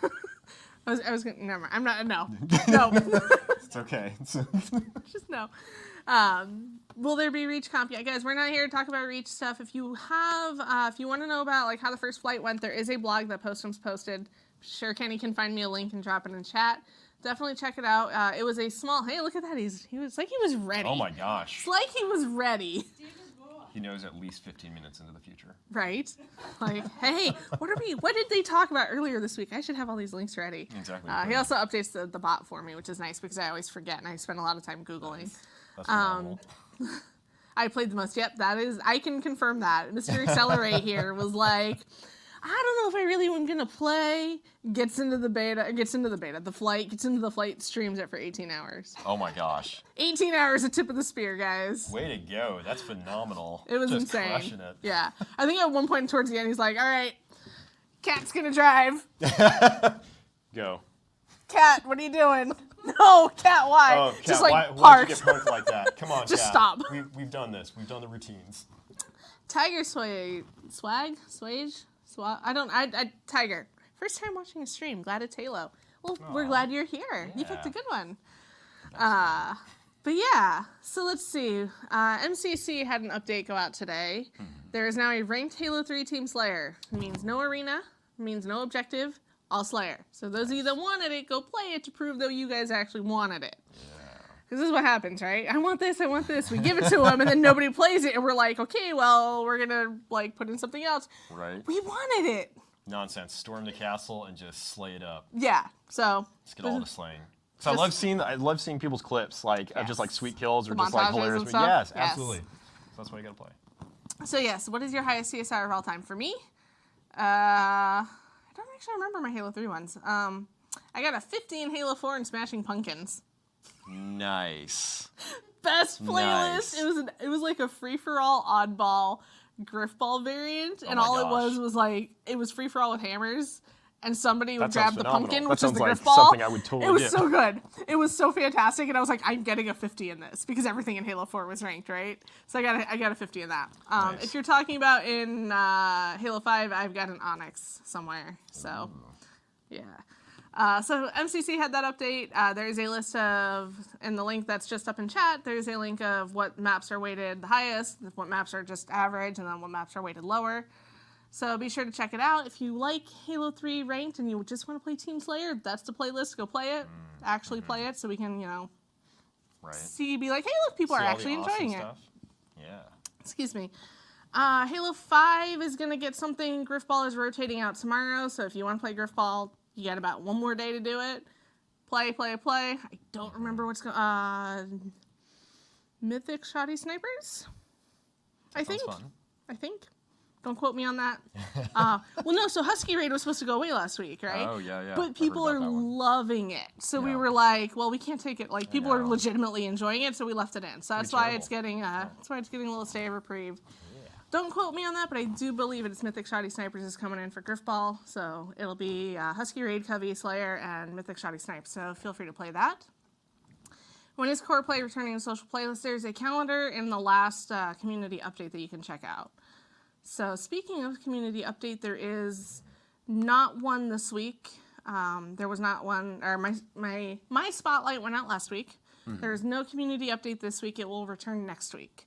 I was gonna. Never mind. I'm not. No. No. It's okay. Just no. Will there be Reach Comp? Yeah, guys, we're not here to talk about Reach stuff. If you want to know about like how the first flight went, there is a blog that Postum's posted. Sure, Kenny can find me a link and drop it in chat. Definitely check it out. It was a small. Hey, look at that. He was like he was ready. Oh my gosh. It's like he was ready. He knows at least 15 minutes into the future. Right? Like, hey, what did they talk about earlier this week? I should have all these links ready. Exactly. He also updates the bot for me, which is nice because I always forget and I spend a lot of time Googling. That's phenomenal. I played the most. Yep, I can confirm that. Mr. Accelerate here was like, I don't know if I really am going to play. Gets into the flight, streams it for 18 hours. Oh my gosh. 18 hours, a tip of the spear, guys. Way to go. That's phenomenal. It was Just insane. Crushing it. Yeah. I think at one point towards the end, he's like, all right, Cat's going to drive. Go. Cat, what are you doing? No, Cat, why? Oh, Kat, Just like why'd you parked. get punked like that? Come on, Just Kat. stop. We've done this. We've done the routines. Tiger swag, Tiger. First time watching a stream. Glad it's Halo. Well, we're glad you're here. You picked a good one. But yeah, so let's see. MCC had an update go out today. There is now a ranked Halo 3 Team Slayer. It means no arena, means no objective, all Slayer. So those of you that wanted it, go play it to prove that you guys actually wanted it. Because this is what happens, right? I want this. We give it to them, and then nobody plays it, and we're like, okay, well, we're going to like put in something else. Right. We wanted it. Nonsense. Storm the castle and just slay it up. Yeah, so. Let's get all the slaying. So I love seeing people's clips, like of just like sweet kills or The just like montages hilarious. and stuff? Yes, Yes. absolutely. So that's why you gotta play. So yes, what is your highest CSR of all time? For me, I don't actually remember my Halo 3 ones. I got a 50 in Halo 4 and Smashing Pumpkins. Nice. Best playlist. Nice. It was like a free for all oddball griffball variant, and my all gosh. it was like it was free for all with hammers. And somebody would That grab sounds the phenomenal. pumpkin, That which is sounds the like griff ball. something I would totally It was do. so good. It was so fantastic, and I was like, I'm getting a 50 in this because everything in Halo 4 was ranked, right? So I got a 50 in that. Nice. If you're talking about in Halo 5, I've got an Onyx somewhere. So, yeah. So MCC had that update. There's a list of, in the link that's just up in chat, there's a link of what maps are weighted the highest, what maps are just average, and then what maps are weighted lower. So be sure to check it out. If you like Halo 3 ranked and you just want to play Team Slayer, that's the playlist. Go play it. Actually play it so we can, Right. be like, hey, look, people See are all actually the awesome enjoying it. stuff? Yeah. Excuse me. Halo 5 is going to get something. Griffball is rotating out tomorrow, so if you want to play Griffball, you got about one more day to do it. Play. I don't remember what's going on. Mythic Shoddy Snipers? I Sounds think. fun. Don't quote me on that. Well, no, so Husky Raid was supposed to go away last week, right? Oh, yeah. I But heard people about are that one. loving it. So we Yeah. were like, well, we can't take it. Like, people are know. legitimately enjoying it, so we left it in. So that's why it's terrible. getting that's why it's getting a little stay of reprieve. Don't quote me on that, but I do believe it's Mythic Shoddy Snipers is coming in for Griffball. So it'll be Husky Raid, Covey, Slayer, and Mythic Shoddy Snipes. So feel free to play that. When is Core Play returning to social playlists? There's a calendar in the last community update that you can check out. So speaking of community update, there is not one this week. There was not one, or my spotlight went out last week. There is no community update this week. It will return next week.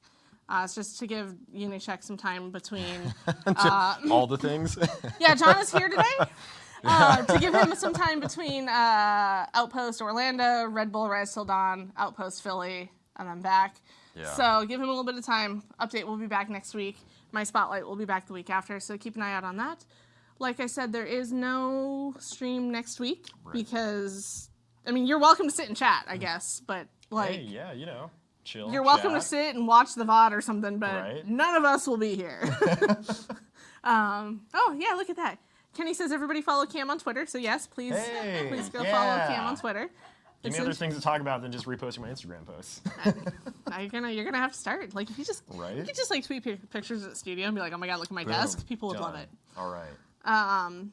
It's just to give Unicheck some time between. All the things. Yeah, John is here today. To give him some time between Outpost Orlando, Red Bull Rise Till Dawn, Outpost Philly, and then back. Yeah. So give him a little bit of time. Update will be back next week. My spotlight will be back the week after, so keep an eye out on that. Like I said, there is no stream next week because, I mean, you're welcome to sit and chat, I guess, but like, Hey, yeah, chill. you're welcome to chat. sit and watch the VOD or something, but Right. none of us will be here. Oh, yeah, look at that. Kenny says everybody follow Cam on Twitter, so yes, please go follow Cam on Twitter. Give me other things to talk about than just reposting my Instagram posts. You're gonna have to start. Like if you just Right? you could just like tweet pictures at the studio and be like, oh my god, look at my Boom. desk. People would love Done. it. All right.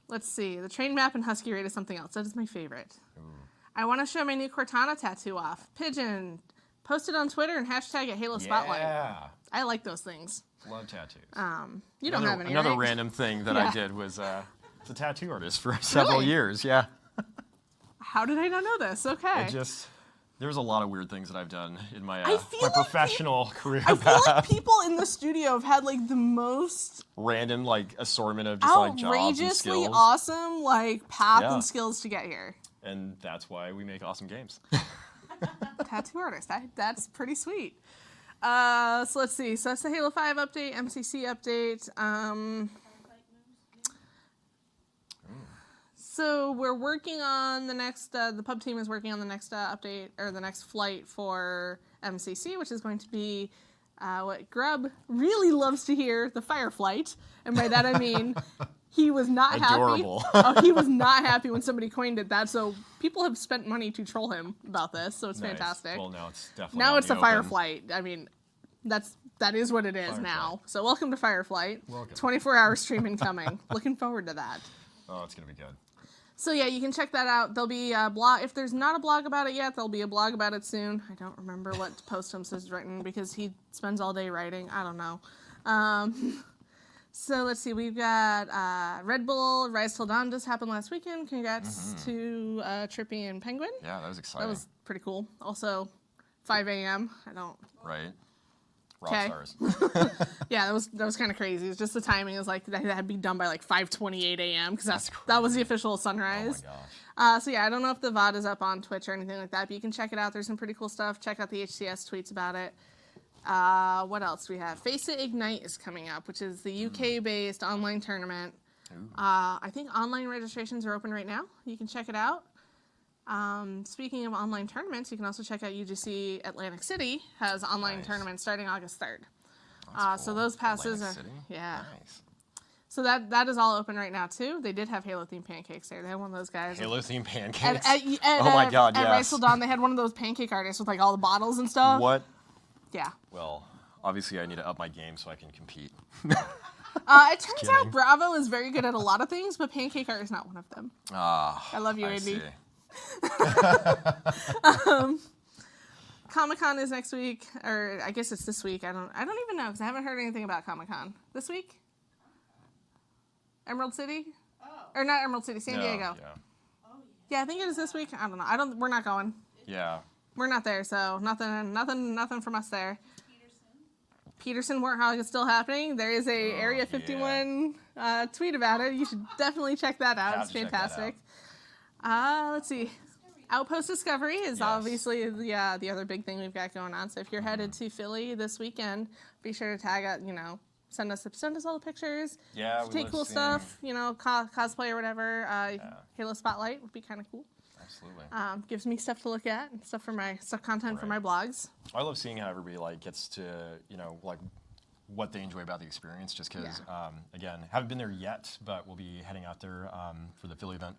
Let's see. The train map and Husky Raid is something else. That is my favorite. I want to show my new Cortana tattoo off. Pigeon. Post it on Twitter and hashtag it Halo Spotlight. Yeah. I like those things. Love tattoos. You don't have any, Another right? random thing that Yeah. I did was it's a tattoo artist for several Really? years. Yeah. How did I not know this? Okay. There's a lot of weird things that I've done in my I feel my like professional career I feel like path. people in the studio have had like the most Random like assortment of just like jobs and outrageously skills. awesome like path Yeah. and skills to get here. And that's why we make awesome games. Tattoo artist. That's pretty sweet. So let's see. So that's the Halo 5 update, MCC update. So we're working on the next, the pub team is working on the next update, or the next flight for MCC, which is going to be what Grub really loves to hear, the fire flight. And by that I mean he was not Adorable. happy. He was not happy when somebody coined it that. So people have spent money to troll him about this, so it's Nice. fantastic. Well, now it's definitely Now out it's in a the open. Fireflight. I mean, that is what it is Fireflight. now. So welcome to Fireflight. Welcome. 24-hour stream incoming. Looking forward to that. Oh, it's gonna be good. So yeah, you can check that out. There'll be a blog. If there's not a blog about it yet, there'll be a blog about it soon. I don't remember what Posthum's has written because he spends all day writing. I don't know. So let's see. We've got Red Bull Rise Till Dawn just happened last weekend. Congrats to Trippy and Penguin. Yeah, that was exciting. That was pretty cool. Also, 5 a.m. Right. Rock 'Kay. stars. Yeah, that was kind of crazy. It's just the timing is like that had to be done by like 5:28 a.m. because that was the official sunrise. Oh my gosh. So yeah, I don't know if the VOD is up on Twitch or anything like that, but you can check it out. There's some pretty cool stuff. Check out the HCS tweets about it. What else do we have? Face It Ignite is coming up, which is the UK-based online tournament. I think online registrations are open right now. You can check it out. Speaking of online tournaments, you can also check out UGC Atlantic City has online tournaments starting August 3rd. So those passes Atlantic are City? yeah. Nice. So that is all open right now too. They did have Halo themed pancakes there. They had one of those guys. Halo themed pancakes. Oh my God, At yes. Rise Till Dawn, they had one of those pancake artists with like all the bottles and stuff. What? Yeah. Well, obviously I need to up my game so I can compete. It turns kidding. out Bravo is very good at a lot of things, but pancake art is not one of them. I love you, I Andy. see. Comic-Con is next week, or I guess it's this week. I don't even know because I haven't heard anything about Comic-Con. This week? Emerald City? Or not Emerald City, San Diego. Yeah. Yeah, I think it is this week. I don't know. We're not going. Yeah. We're not there, so nothing from us there. Peterson Warthog is still happening. There is a Area 51 tweet about it. You should definitely check that out. Have It's to check that fantastic. Let's see. Outpost Discovery is obviously the other big thing we've got going on. So if you're headed to Philly this weekend, be sure to tag out, send us all the pictures. Yeah, If you take cool stuff, cosplay or whatever. Halo Spotlight would be kind of cool. Absolutely. Gives me stuff to look at and stuff content for my blogs. I love seeing how everybody gets to what they enjoy about the experience. Just because again, haven't been there yet, but we'll be heading out there for the Philly event.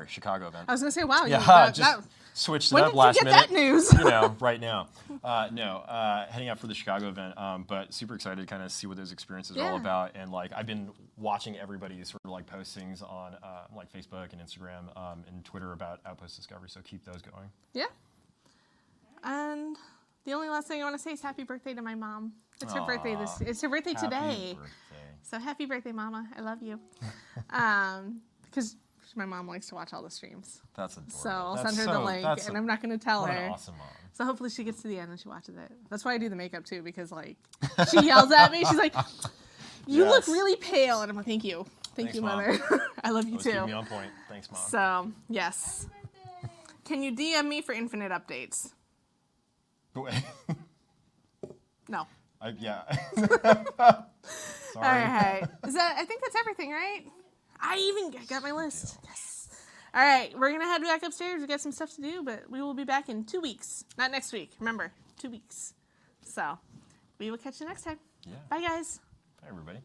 Chicago event. I was gonna say, wow, switched it when up did last you get minute. that news? Right now. Heading out for the Chicago event, but super excited to kind of see what those experiences are all about. And I've been watching everybody's sort of postings on Facebook and Instagram and Twitter about Outpost Discovery. So keep those going. Yeah. And the only last thing I want to say is happy birthday to my mom. It's her birthday It's her birthday today. Happy birthday. So happy birthday, Mama. I love you. Because my mom likes to watch all the streams. That's adorable. So I'll send her the link, and I'm not going to tell what her. An awesome mom. So hopefully she gets to the end and she watches it. That's why I do the makeup too, because she yells at me. She's like, "You look really pale," and I'm like, "Thank you, Thanks, you, Mom. Mother. I love you Always keep too." me on point. Thanks, Mom. So yes. Can you DM me for infinite updates? No. Yeah. All Sorry. right. I think that's everything, right? I even got my list. Yes. All right. We're going to head back upstairs. We got some stuff to do, but we will be back in 2 weeks. Not next week. Remember, 2 weeks. So we will catch you next time. Yeah. Bye, guys. Bye, everybody.